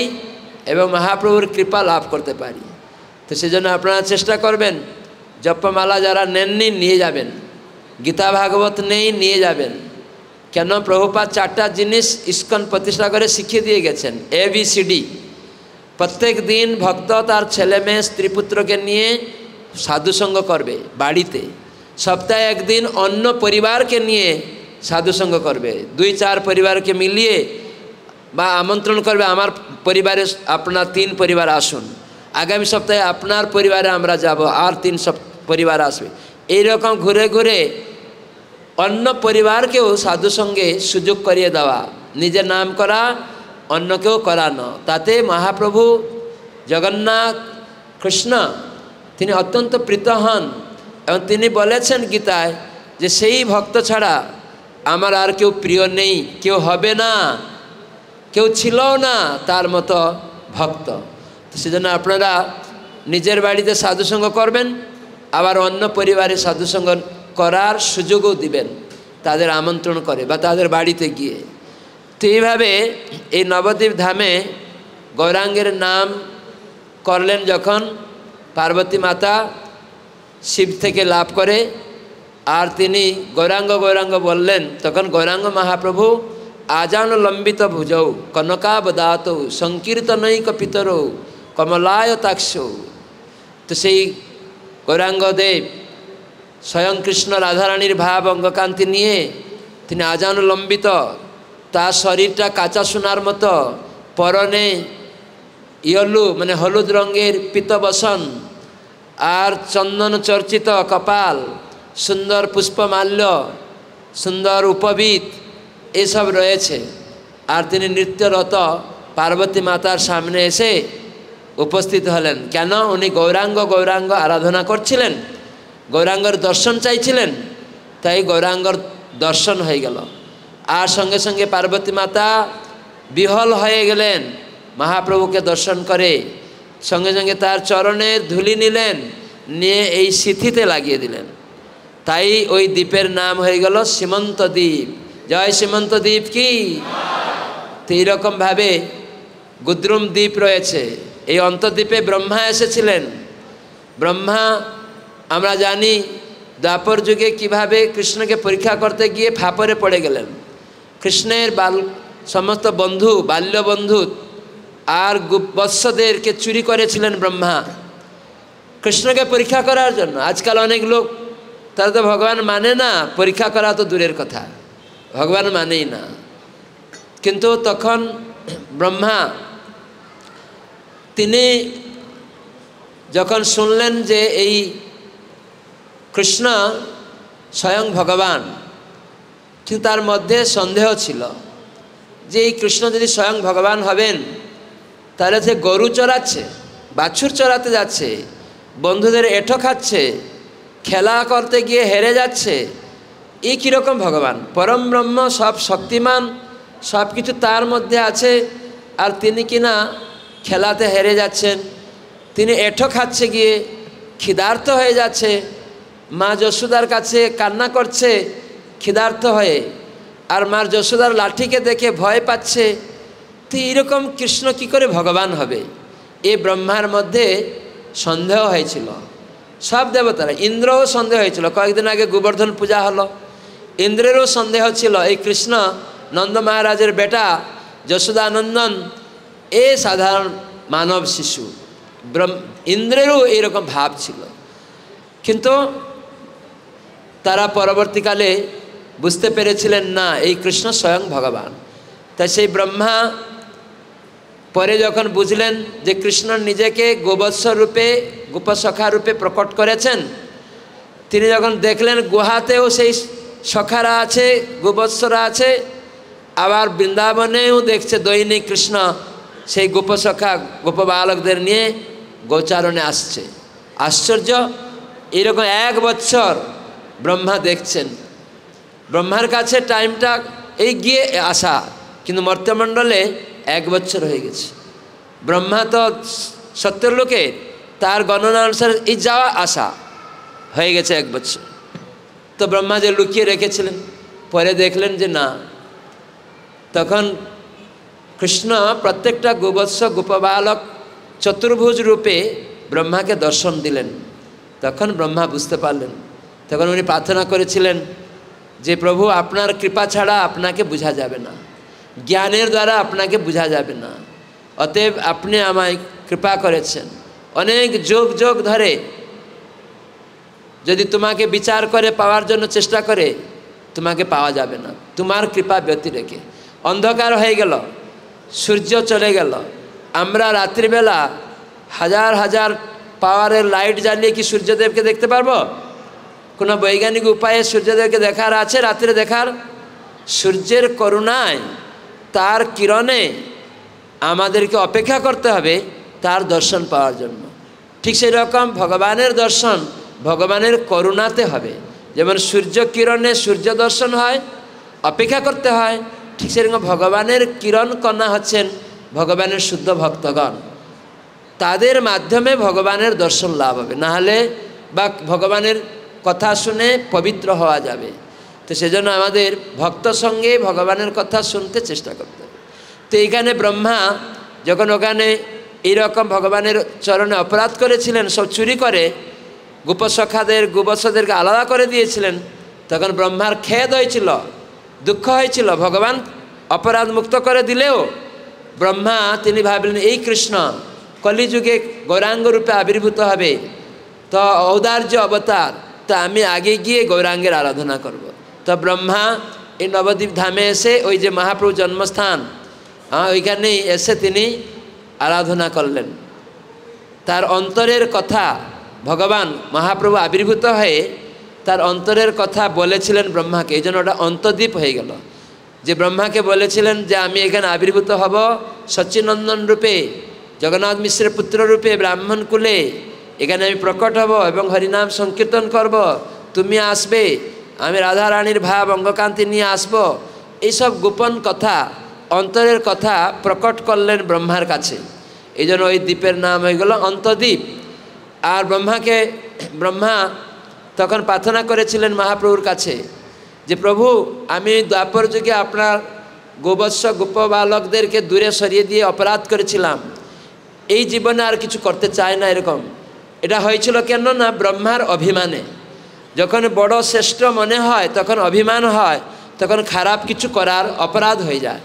এবং মহাপ্রভুর কৃপা লাভ করতে পারি। তো সেজন্য আপনারা চেষ্টা করবেন, জপমালা যারা নেননি নিয়ে যাবেন, গীতা ভাগবত নেই নিয়ে যাবেন। কেন? প্রভুপাদ 4টা জিনিস ইস্কন প্রতিষ্ঠা করে শিখিয়ে দিয়ে গেছেন, ABCD। প্রত্যেক দিন ভক্ত তার ছেলে মেয়ে স্ত্রী পুত্রকে নিয়ে সাধুসঙ্গ করবে বাড়িতে। সপ্তাহে একদিন অন্য পরিবারকে নিয়ে সাধুসঙ্গ করবে, 2-4 পরিবারকে মিলিয়ে বা আমন্ত্রণ করবে, আমার পরিবারে আপনার 3 পরিবার আসুন, আগামী সপ্তাহে আপনার পরিবারে আমরা যাব, আর 3 পরিবার আসবে। এইরকম ঘুরে ঘুরে অন্য পরিবারকেও সাধুসঙ্গে সুযোগ করিয়ে দেওয়া, নিজের নাম করা, অন্যকেও করানো। তাতে মহাপ্রভু জগন্নাথ কৃষ্ণ তিনি অত্যন্ত প্রীত হন এবং তিনি বলেছেন গীতায় যে সেই ভক্ত ছাড়া আমার আর কেউ প্রিয় নেই, কেউ হবে না, কেউ ছিল না তার মতো ভক্ত। সেজন্য আপনারা নিজের বাড়িতে সাধুসঙ্গ করবেন, আবার অন্য পরিবারে সাধুসঙ্গ করার সুযোগও দিবেন, তাদের আমন্ত্রণ করে বা তাদের বাড়িতে গিয়ে। তো এইভাবে এই নবদ্বীপ ধামে গৌরাঙ্গের নাম করলেন যখন পার্বতী মাতা শিব থেকে লাভ করে আর তিনি গৌরাঙ্গ গৌরাঙ্গ বললেন, তখন গৌরাঙ্গ মহাপ্রভু আজান লম্বিত ভুজৌ কনকাবদাত সংকীর্তনৈক পিতরৌ কমলায় তাক্ষ। তো সেই গৌরাঙ্গদেব স্বয়ং কৃষ্ণ রাধারানীর ভাব অঙ্গকান্তি নিয়ে তিনি আজান লম্বিত, তার শরীরটা কাঁচা সোনার মতো, পরনে ইয়লু মানে হলুদ রঙের পিতবসন আর চন্দন চর্চিত কপাল, সুন্দর পুষ্পমাল্য, সুন্দর উপবীত এসব রয়েছে। আর তিনি নৃত্যরত পার্বতী মাতার সামনে এসে উপস্থিত হলেন। কেন? উনি গৌরাঙ্গ গৌরাঙ্গ আরাধনা করছিলেন, গৌরাঙ্গর দর্শন চাইছিলেন, তাই গৌরাঙ্গর দর্শন হয়ে গেল। আর সঙ্গে সঙ্গে পার্বতী মাতা বিহল হয়ে গেলেন মহাপ্রভুকে দর্শন করে, সঙ্গে সঙ্গে তার চরণের ধুলি নিলেন, নিয়ে এই সিথিতে লাগিয়ে দিলেন। তাই ওই দ্বীপের নাম হয়ে গেল সীমন্ত দ্বীপ। জয় সীমন্ত দ্বীপ কি। তো এইরকমভাবে গুদ্রুম দ্বীপ রয়েছে। এই অন্তর্দ্বীপে ব্রহ্মা এসেছিলেন। ব্রহ্মা আমরা জানি দ্বাপর যুগে কিভাবে কৃষ্ণকে পরীক্ষা করতে গিয়ে ফাপরে পড়ে গেলেন। কৃষ্ণের সমস্ত বন্ধু, বাল্য বন্ধু আর বৎসদেরকে চুরি করেছিলেন ব্রহ্মা কৃষ্ণকে পরীক্ষা করার জন্য। আজকাল অনেক লোক তারা তো ভগবান মানে না, পরীক্ষা করা তো দূরের কথা, ভগবান মানেই না। কিন্তু তখন ব্রহ্মা তিনি যখন শুনলেন যে এই কৃষ্ণ স্বয়ং ভগবান, কিন্তু তার মধ্যে সন্দেহ ছিল যে এই কৃষ্ণ যদি স্বয়ং ভগবান হবেন তাহলে সে গরু চড়াচ্ছে, বাছুর চড়াতে যাচ্ছে, বন্ধুদের এঁঠো খাচ্ছে, খেলা করতে গিয়ে হেরে যাচ্ছে, এই কীরকম ভগবান? পরম ব্রহ্ম, সব শক্তিমান, সব কিছু তার মধ্যে আছে, আর তিনি কিনা খেলাতে হেরে যাচ্ছেন, তিনি এঁঠো খাচ্ছে গিয়ে, ক্ষিদার্ত হয়ে যাচ্ছে, মা যশোদার কাছে কান্না করছে ক্ষিদার্ত হয়ে, আর মার যশোদার লাঠিকে দেখে ভয় পাচ্ছে। তো এইরকম কৃষ্ণ কি করে ভগবান হবে? এই ব্রহ্মার মধ্যে সন্দেহ হয়েছিল। সব দেবতারা, ইন্দ্রও সন্দেহ হয়েছিল। কয়েকদিন আগে গোবর্ধন পূজা হলো, ইন্দ্রেরও সন্দেহ ছিল এই কৃষ্ণ নন্দ মহারাজের বেটা, যশোদানন্দন এ সাধারণ মানব শিশু। ইন্দ্রেরও এইরকম ভাব ছিল। কিন্তু তারা পরবর্তীকালে বুঝতে পেরেছিলেন না এই কৃষ্ণ স্বয়ং ভগবান। তাই সেই ব্রহ্মা পরে যখন বুঝলেন যে কৃষ্ণ নিজেকে গোবৎস রূপে, গোপসখা রূপে প্রকট করেছেন, তিনি যখন দেখলেন গুহাতেও সেই সখারা আছে, গোবৎসরা আছে, আবার বৃন্দাবনেও দেখছে দৈনিক কৃষ্ণ সেই গোপসখা গোপবালকদের নিয়ে গোচারণে আসছে। আশ্চর্য! এরকম 1 বছর ব্রহ্মা দেখছেন। ব্রহ্মার কাছে টাইমটা এই গিয়ে আসা, কিন্তু মর্ত্যমণ্ডলে 1 বছর হয়ে গেছে। ব্রহ্মা তো সত্যের লোকে, তার গণনা অনুসারে এই যাওয়া আসা হয়ে গেছে 1 বছর। তো ব্রহ্মা যে লুকিয়ে রেখেছিলেন, পরে দেখলেন যে না, তখন কৃষ্ণ প্রত্যেকটা গোবৎস গোপবালক চতুর্ভুজ রূপে ব্রহ্মাকে দর্শন দিলেন। তখন ব্রহ্মা বুঝতে পারলেন। তখন উনি প্রার্থনা করেছিলেন যে প্রভু, আপনার কৃপা ছাড়া আপনাকে বোঝা যাবে না, জ্ঞানের দ্বারা আপনাকে বোঝা যাবে না, অতএব আপনি আমায় কৃপা করেছেন। অনেক যুগ যুগ ধরে যদি তোমাকে বিচার করে পাওয়ার জন্য চেষ্টা করে, তোমাকে পাওয়া যাবে না, তোমার কৃপা ব্যতিরেকে। অন্ধকার হয়ে গেল, সূর্য চলে গেল, আমরা রাত্রিবেলা হাজার হাজার পাওয়ারের লাইট জ্বালিয়ে কি সূর্যদেবকে দেখতে পারবো? কোনো বৈজ্ঞানিক উপায়ে সূর্যদেবকে দেখার আছে রাত্রে দেখার? সূর্যের করুণায়, তার কিরণে আমাদেরকে অপেক্ষা করতে হবে তার দর্শন পাওয়ার জন্য। ঠিক সেই রকম ভগবানের দর্শন ভগবানের করুণাতে হবে। যেমন সূর্য কিরণে সূর্য দর্শন হয়, অপেক্ষা করতে হয়, ঠিক সেরকম ভগবানের কিরণ কণা হচ্ছেন ভগবানের শুদ্ধ ভক্তগণ। তাদের মাধ্যমে ভগবানের দর্শন লাভ হবে, নাহলে বা ভগবানের কথা শুনে পবিত্র হওয়া যাবে। তো সেজন্য আমাদের ভক্ত সঙ্গে ভগবানের কথা শুনতে চেষ্টা করতে হবে। তো এইখানে ব্রহ্মা যখন ওখানে এইরকম ভগবানের চরণে অপরাধ করেছিলেন, সব চুরি করে গোপসখাদের গোবৎসদেরকে আলাদা করে দিয়েছিলেন, তখন ব্রহ্মার খেদ হয়েছিল, দুঃখ হয়েছিল। ভগবান অপরাধ মুক্ত করে দিলেও ব্রহ্মা তিনি ভাবলেন এই কৃষ্ণ কলিযুগে গৌরাঙ্গ রূপে আবির্ভূত হবে, তো ঔদার্য অবতার, তো আমি আগে গিয়ে গৌরাঙ্গের আরাধনা করব। তো ব্রহ্মা এই নবদ্বীপ ধামে এসে ওই যে মহাপ্রভু জন্মস্থান ওইখানেই এসে তিনি আরাধনা করলেন। তার অন্তরের কথা ভগবান মহাপ্রভু আবির্ভূত হয়ে তার অন্তরের কথা বলেছিলেন ব্রহ্মাকে, এই জন্য ওটা অন্তদ্বীপ হয়ে গেল। যে ব্রহ্মাকে বলেছিলেন যে আমি এখানে আবির্ভূত হব সচ্চিনন্দন রূপে, জগন্নাথ মিশ্রের পুত্র রূপে, ব্রাহ্মণ কুলে এখানে আমি প্রকট হব এবং হরিনাম সংকীর্তন করব, তুমি আসবে, আমি রাধা রানীর ভাব অঙ্গকান্তি নিয়ে আসব। এইসব গোপন কথা অন্তরের কথা প্রকট করলেন ব্রহ্মার কাছে, এই জন্য ওই দ্বীপের নাম হয়ে গেল অন্তদ্বীপ। আর ব্রহ্মা তখন প্রার্থনা করেছিলেন মহাপ্রভুর কাছে যে প্রভু আমি দ্বাপর যুগে আপনার গোবৎস গোপবালকদেরকে দূরে সরিয়ে দিয়ে অপরাধ করেছিলাম, এই জীবনে আর কিছু করতে চায় না। এরকম এটা হয়েছিল কেন না ব্রহ্মার অভিমানে। যখন বড় শ্রেষ্ঠ মনে হয় তখন অভিমান হয়, তখন খারাপ কিছু করার অপরাধ হয়ে যায়।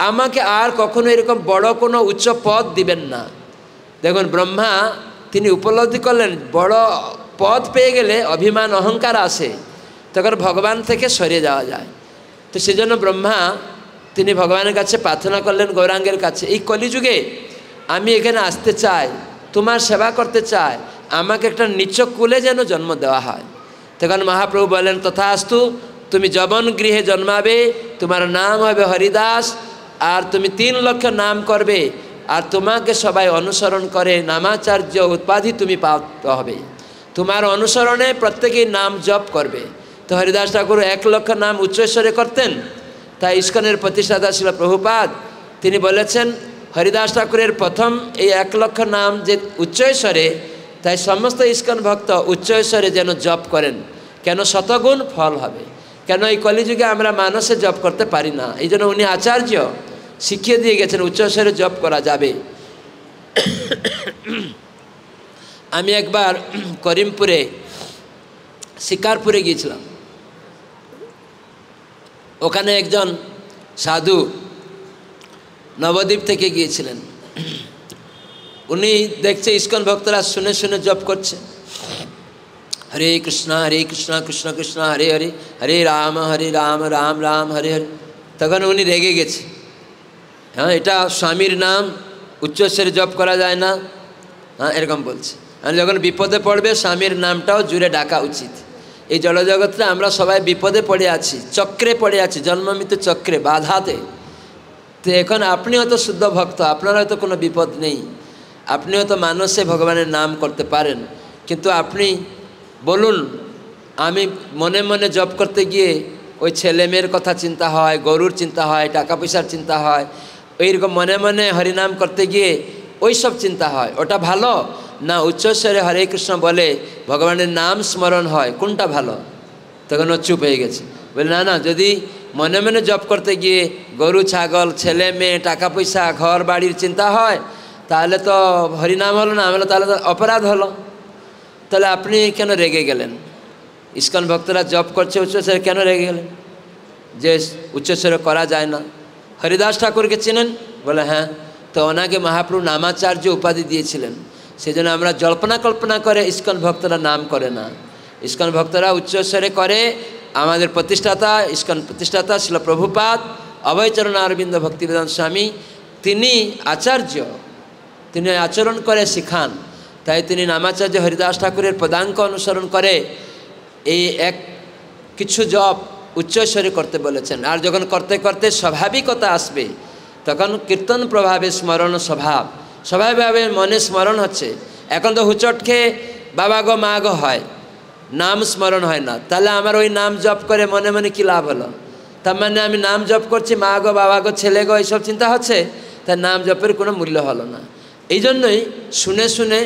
আমাকে আর কখনো এরকম বড় কোনো উচ্চ পদ দিবেন না। দেখুন ব্রহ্মা তিনি উপলব্ধি করলেন বড় পদ পেয়ে গেলে অভিমান অহংকার আসে, তখন ভগবান থেকে সরে যাওয়া যায়। তো সেজন্য ব্রহ্মা তিনি ভগবানের কাছে প্রার্থনা করলেন, গৌরাঙ্গের কাছে, এই কলিযুগে আমি এখানে আসতে চাই, তোমার সেবা করতে চাই, আমাকে একটা নিচ কুলে যেন জন্ম দেওয়া হয়। তখন মহাপ্রভু বলেন তথাস্তু, তুমি যবন গৃহে জন্মাবে, তোমার নাম হবে হরিদাস, আর তুমি 3 লক্ষ নাম করবে, আর তোমাকে সবাই অনুসরণ করে নামাচার্য উপাধি তুমি প্রাপ্ত হবে। তোমার অনুসরণে প্রত্যেকেই নাম জপ করবে। তো হরিদাস ঠাকুর 1 লক্ষ নাম উচ্চস্বরে করতেন। তাই ইস্কনের প্রতিষ্ঠাতা ছিল প্রভুপাদ, তিনি বলেছেন হরিদাস ঠাকুরের প্রথম এই 1 লক্ষ নাম যে উচ্চস্বরে, তাই সমস্ত ইস্কন ভক্ত উচ্চস্বরে যেন জপ করেন, কেন শতগুণ ফল হবে। কেন এই কলিযুগে আমরা মানুষে জপ করতে পারি না, এই জন্য উনি আচার্য শিখিয়ে দিয়ে গেছেন উচ্চস্বরে জপ করা যাবে। আমি একবার করিমপুরে শিকারপুরে গিয়েছিলাম, ওখানে একজন সাধু নবদ্বীপ থেকে গিয়েছিলেন। উনি দেখছে ইস্কন ভক্তরা শুনে শুনে জপ করছে, হরে কৃষ্ণ কৃষ্ণ কৃষ্ণ হরে হরে, হরে রাম রাম রাম হরে হরে। তখন উনি রেগে গেছে, হ্যাঁ এটা স্বামীর নাম উচ্চস্বরে জপ করা যায় না, হ্যাঁ এরকম বলছে। যখন বিপদে পড়বে স্বামীর নামটাও জুড়ে ডাকা উচিত। এই জড়জগৎরে আমরা সবাই বিপদে পড়ে আছি, চক্রে পড়ে আছি, জন্মমৃত্যু চক্রে, বাধাতে। তো এখন আপনিও তো শুদ্ধ ভক্ত, আপনার হয়তো কোনো বিপদ নেই, আপনিও তো মানুষে ভগবানের নাম করতে পারেন, কিন্তু আপনি বলুন আমি মনে মনে জপ করতে গিয়ে ওই ছেলে মেয়ের কথা চিন্তা হয়, গরুর চিন্তা হয়, টাকা পয়সার চিন্তা হয়, ওইরকম মনে মনে হরিনাম করতে গিয়ে ওই সব চিন্তা হয়, ওটা ভালো না উচ্চস্বরে হরে কৃষ্ণ বলে ভগবানের নাম স্মরণ হয়, কোনটা ভালো? তখন ও চুপ হয়ে গেছে, বলে না না, যদি মনে মনে জপ করতে গিয়ে গরু ছাগল ছেলে মেয়ে টাকা পয়সা ঘর বাড়ির চিন্তা হয়, তাহলে তো হরিনাম হলো না, হলো তাহলে তো অপরাধ হলো। তাহলে আপনি কেন রেগে গেলেন? ইস্কন ভক্তরা জপ করছে উচ্চস্বরে, কেন রেগে গেলেন যে উচ্চস্বরে করা যায় না? হরিদাস ঠাকুরকে চেনেন? বলে হ্যাঁ। তো ওনাকে মহাপ্রভু নামাচার্য উপাধি দিয়েছিলেন, সেই জন্য আমরা জল্পনা কল্পনা করে ইস্কন ভক্তরা নাম করে না, ইস্কন ভক্তরা উচ্চস্বরে করে। আমাদের প্রতিষ্ঠাতা ইস্কন প্রতিষ্ঠাতা ছিল প্রভুপাদ অভয়চরণ অরবিন্দ ভক্তিবেদান্ত স্বামী, তিনি আচার্য, তিনি আচরণ করে শিখান। তাই তিনি নামাচার্য হরিদাস ঠাকুরের পদাঙ্ক অনুসরণ করে এই কিছু জপ উচ্চস্বরে করতে বলেছেন। আর যখন করতে করতে স্বাভাবিকতা আসবে, তখন কীর্তন প্রভাবে স্মরণ স্বভাবভাবে মনে স্মরণ হচ্ছে। এখন তো হুচট খেয়ে বাবা গো মা গো হয়, নাম স্মরণ হয় না। তাহলে আমার ওই নাম জপ করে মনে মনে কী লাভ হলো? তার মানে আমি নাম জপ করছি, মা গো বাবা গো ছেলে গো এইসব চিন্তা হচ্ছে, তার নাম জপের কোনো মূল্য হলো না। এই জন্যই শুনে শুনে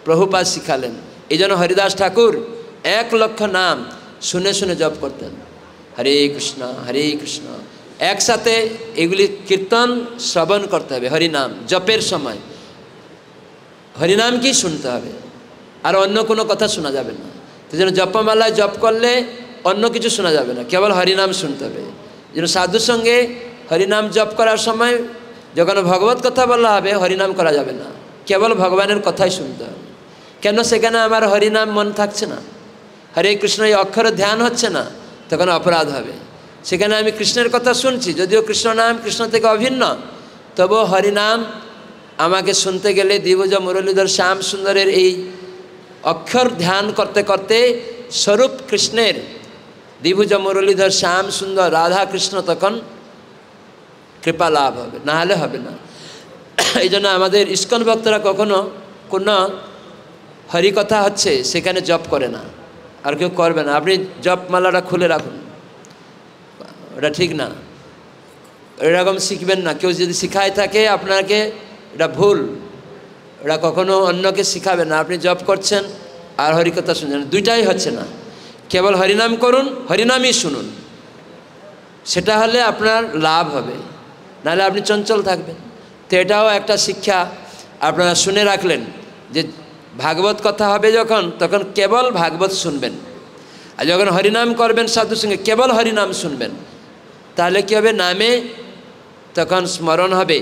প্রভুপাদ শিখালেন। এই জন্য হরিদাস ঠাকুর 1 লক্ষ নাম শুনে শুনে জপ করতেন। হরে কৃষ্ণ। একসাথে এগুলি কীর্তন শ্রবণ করতে হবে। হরিনাম জপের সময় হরিনামকেই শুনতে হবে, আর অন্য কোনো কথা শোনা যাবে না। তো যেন জপমালায় জপ করলে অন্য কিছু শোনা যাবে না, কেবল হরিনাম শুনতে হবে। যেন সাধুর সঙ্গে হরিনাম জপ করার সময় যখন ভগবত কথা বলা হবে হরিনাম করা যাবে না, কেবল ভগবানের কথাই শুনতে হবে। কেন? সেখানে আমার হরিনাম মন থাকছে না, হরে কৃষ্ণ এই অক্ষরে ধ্যান হচ্ছে না, তখন অপরাধ হবে। সেখানে আমি কৃষ্ণের কথা শুনছি, যদিও কৃষ্ণ নাম কৃষ্ণ থেকে অভিন্ন, তবুও হরিনাম আমাকে শুনতে গেলে দ্বিভুজ মুরলীধর শ্যাম সুন্দরের এই অক্ষর ধ্যান করতে করতে স্বরূপ কৃষ্ণের দ্বিভুজ মুরলীধর শ্যাম সুন্দর রাধা কৃষ্ণ তখন কৃপা লাভ হবে, না হলে হবে না। এই জন্য আমাদের ইস্কন ভক্তরা কখনো কোনো হরিকথা হচ্ছে সেখানে জপ করে না, আর কেউ করবে না। আপনি জপমালাটা খুলে রাখুন, ওটা ঠিক না, এরকম শিখবেন না। কেউ যদি শিখায় থাকে আপনাকে, এটা ভুল, এটা কখনো অন্যকে শিখাবে না। আপনি জপ করছেন আর হরিকথা শুনছেন, দুইটাই হচ্ছে না। কেবল হরিনাম করুন, হরিনামই শুনুন, সেটা হলে আপনার লাভ হবে, নাহলে আপনি চঞ্চল থাকবেন। তো এটাও একটা শিক্ষা আপনারা শুনে রাখলেন যে ভাগবত কথা হবে যখন, তখন কেবল ভাগবত শুনবেন, আর যখন হরিনাম করবেন সাধুর সঙ্গে কেবল হরিনাম শুনবেন। তাহলে কী হবে? নামে তখন স্মরণ হবে।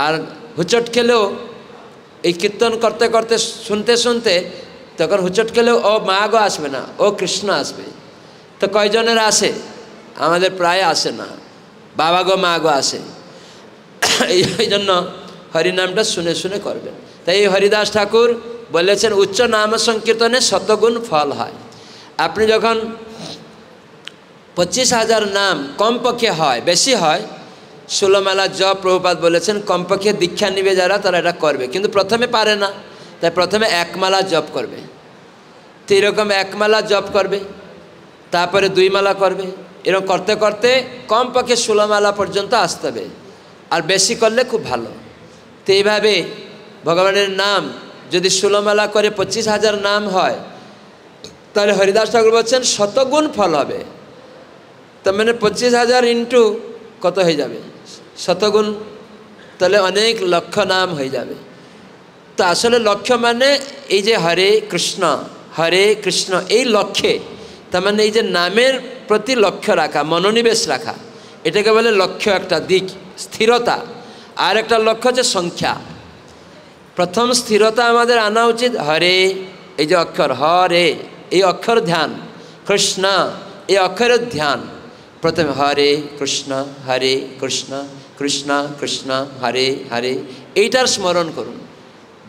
আর হুচট খেলেও এই কীর্তন করতে করতে শুনতে শুনতে তখন হুচট খেলেও ও মা গো আসবে না, ও কৃষ্ণ আসবে। তো কয়জনের আসে? আমাদের প্রায় আসে না, বাবা গো মা গো আসে। এই জন্য হরিনামটা শুনে শুনে করবেন। তাই এই হরিদাস ঠাকুর বলেছেন উচ্চ নাম সংকীর্তনে শতগুণ ফল হয়। আপনি যখন 25,000 নাম কমপক্ষে হয়, বেশি হয়, 16 মালা জপ প্রভুপাদ বলেছেন কমপক্ষে দীক্ষা নিবে যারা তারা এটা করবে, কিন্তু প্রথমে পারে না, তাই প্রথমে 1 মালা জপ করবে। তো এরকম 1 মালা জপ করবে, তারপরে 2 মালা করবে, এরকম করতে করতে কমপক্ষে 16 মালা পর্যন্ত আসতে হবে, আর বেশি করলে খুব ভালো। তো এইভাবে ভগবানের নাম যদি 16 মালা করে 25,000 নাম হয়, তাহলে হরিদাস ঠাকুর বলছেন শতগুণ ফল হবে। তার মানে 25,000 ইন্টু কত হয়ে যাবে? শতগুণ, তাহলে অনেক লক্ষ নাম হয়ে যাবে। তো আসলে লক্ষ্য মানে এই যে হরে কৃষ্ণ এই লক্ষ্যে, তার মানে এই যে নামের প্রতি লক্ষ্য রাখা, মনোনিবেশ রাখা, এটাকে বলে লক্ষ্য, একটা দিক, স্থিরতা। আর একটা লক্ষ্য হচ্ছে সংখ্যা। প্রথম স্থিরতা আমাদের আনা উচিত হরে, এই যে অক্ষর হরে, এই অক্ষর ধ্যান, কৃষ্ণ এই অক্ষরের ধ্যান। প্রথমে হরে কৃষ্ণ কৃষ্ণ কৃষ্ণ হরে হরে, এইটার স্মরণ করুন,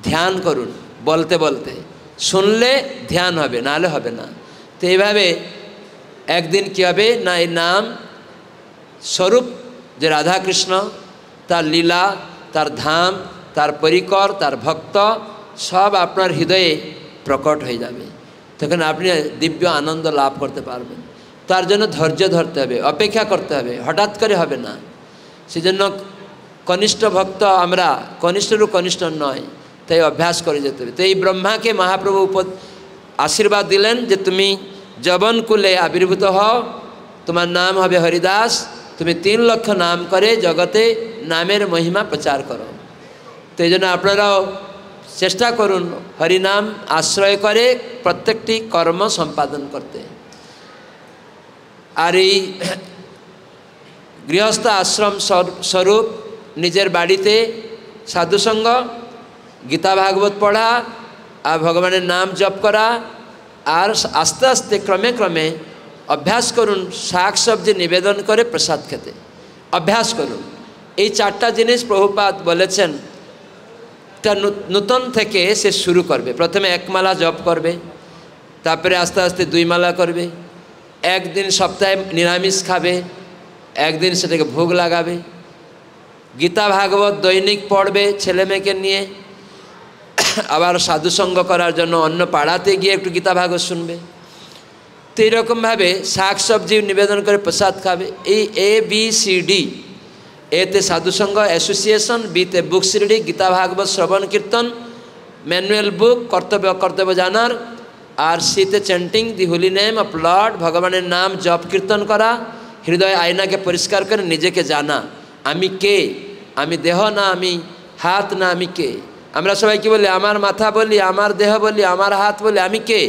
ধ্যান করুন, বলতে বলতে। শুনলে ধ্যান হবে, নাহলে হবে না। তো এইভাবে একদিন কী হবে না, এই নাম স্বরূপ যে রাধা কৃষ্ণ, তার লীলা, তার ধাম, তার পরিকর, তার ভক্ত সব আপনার হৃদয়ে প্রকট হয়ে যাবে। তখন আপনি দিব্য আনন্দ লাভ করতে পারবেন। তার জন্য ধৈর্য ধরতে হবে, অপেক্ষা করতে হবে, হঠাৎ করে হবে না। সেজন্য কনিষ্ঠ ভক্ত আমরা, কনিষ্ঠরও কনিষ্ঠ নয়, তাই অভ্যাস করে যেতে হবে। তো এই ব্রহ্মাকে মহাপ্রভু আশীর্বাদ দিলেন যে তুমি যবন কুলে আবির্ভূত হও, তোমার নাম হবে হরিদাস, তুমি 3 লক্ষ নাম করে জগতে নামের মহিমা প্রচার করো। তো এই জন্য আপনারাও চেষ্টা করুন হরিনাম আশ্রয় করে প্রত্যেকটি কর্ম সম্পাদন করতে। আর এই গৃহস্থ আশ্রম স্বরূপ নিজের বাড়িতে সাধুসঙ্গ, গীতা ভাগবত পড়া, আর ভগবানের নাম জপ করা, আর আস্তে আস্তে ক্রমে ক্রমে অভ্যাস করুন শাক সবজি নিবেদন করে প্রসাদ খেতে অভ্যাস করুন। এই 4টা জিনিস প্রভুপাদ বলেছেন। তা নূতন থেকে সে শুরু করবে। প্রথমে 1 মালা জপ করবে, তারপরে আস্তে আস্তে 2 মালা করবে, একদিন সপ্তাহে নিরামিষ খাবে, একদিন সেটাকে ভোগ লাগাবে, গীতা ভাগবত দৈনিক পড়বে ছেলে মেয়েকে নিয়ে, আবার সাধুসঙ্গ করার জন্য অন্য পাড়াতে গিয়ে একটু গীতা ভাগবত শুনবে। তো এইরকমভাবে শাক সবজি নিবেদন করে প্রসাদ খাবে। এই ABCD, এতে সাধুসঙ্গ অ্যাসোসিয়েশন, বিতে বুকস রিডিং, গীতা ভাগবত শ্রবণ কীর্তন, ম্যানুয়াল বুক, কর্তব্য জানার, আর শীতে chanting the Holi name of Lord, ভগবানের নাম জপ কীর্তন করা, হৃদয় আয়নাকে পরিষ্কার করে নিজেকে জানা আমি কে, আমি দেহ না আমি হাত না আমি কে। আমরা সবাই কি বলি? আমার মাথা বলি, আমার দেহ বলি, আমার হাত বলি, আমি কে?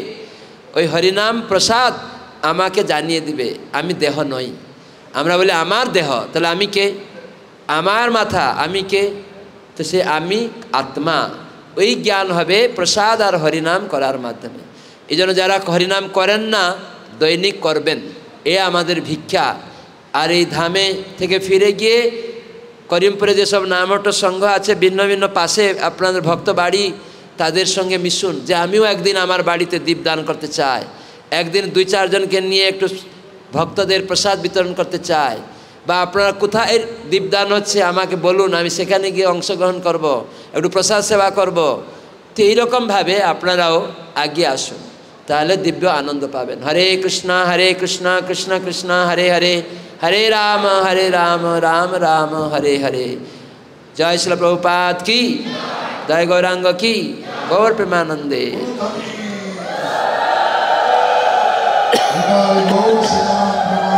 ওই হরিনাম প্রসাদ আমাকে জানিয়ে দিবে আমি দেহ নই। আমরা বলি আমার দেহ, তাহলে আমি কে? আমার মাথা, আমি কে? তো সে আমি আত্মা। ওই জ্ঞান হবে প্রসাদ আর হরিনাম করার মাধ্যমে। এই জন্য যারা হরিনাম করেন না দৈনিক করবেন, এ আমাদের ভিক্ষা। আর এই ধামে থেকে ফিরে গিয়ে করিমপুরে যেসব নামঠ সংঘ আছে ভিন্ন ভিন্ন পাশে আপনাদের ভক্ত বাড়ি, তাদের সঙ্গে মিশুন। যে আমিও একদিন আমার বাড়িতে দীপদান করতে চাই, একদিন 2-4 জনকে নিয়ে একটু ভক্তদের প্রসাদ বিতরণ করতে চাই, বা আপনারা কোথায় দীপদান হচ্ছে আমাকে বলুন, আমি সেখানে গিয়ে অংশগ্রহণ করব, একটু প্রসাদ সেবা করব। তো এইরকমভাবে আপনারাও এগিয়ে আসুন, তাহলে দিব্য আনন্দ পাবেন। হরে কৃষ্ণ কৃষ্ণ কৃষ্ণ হরে হরে, হরে রাম রাম রাম হরে হরে। জয় শ্রীল প্রভুপাদ কি জয়, গৌরাঙ্গ কি গৌর প্রেমানন্দে। জয় গৌর শ্রীরাম।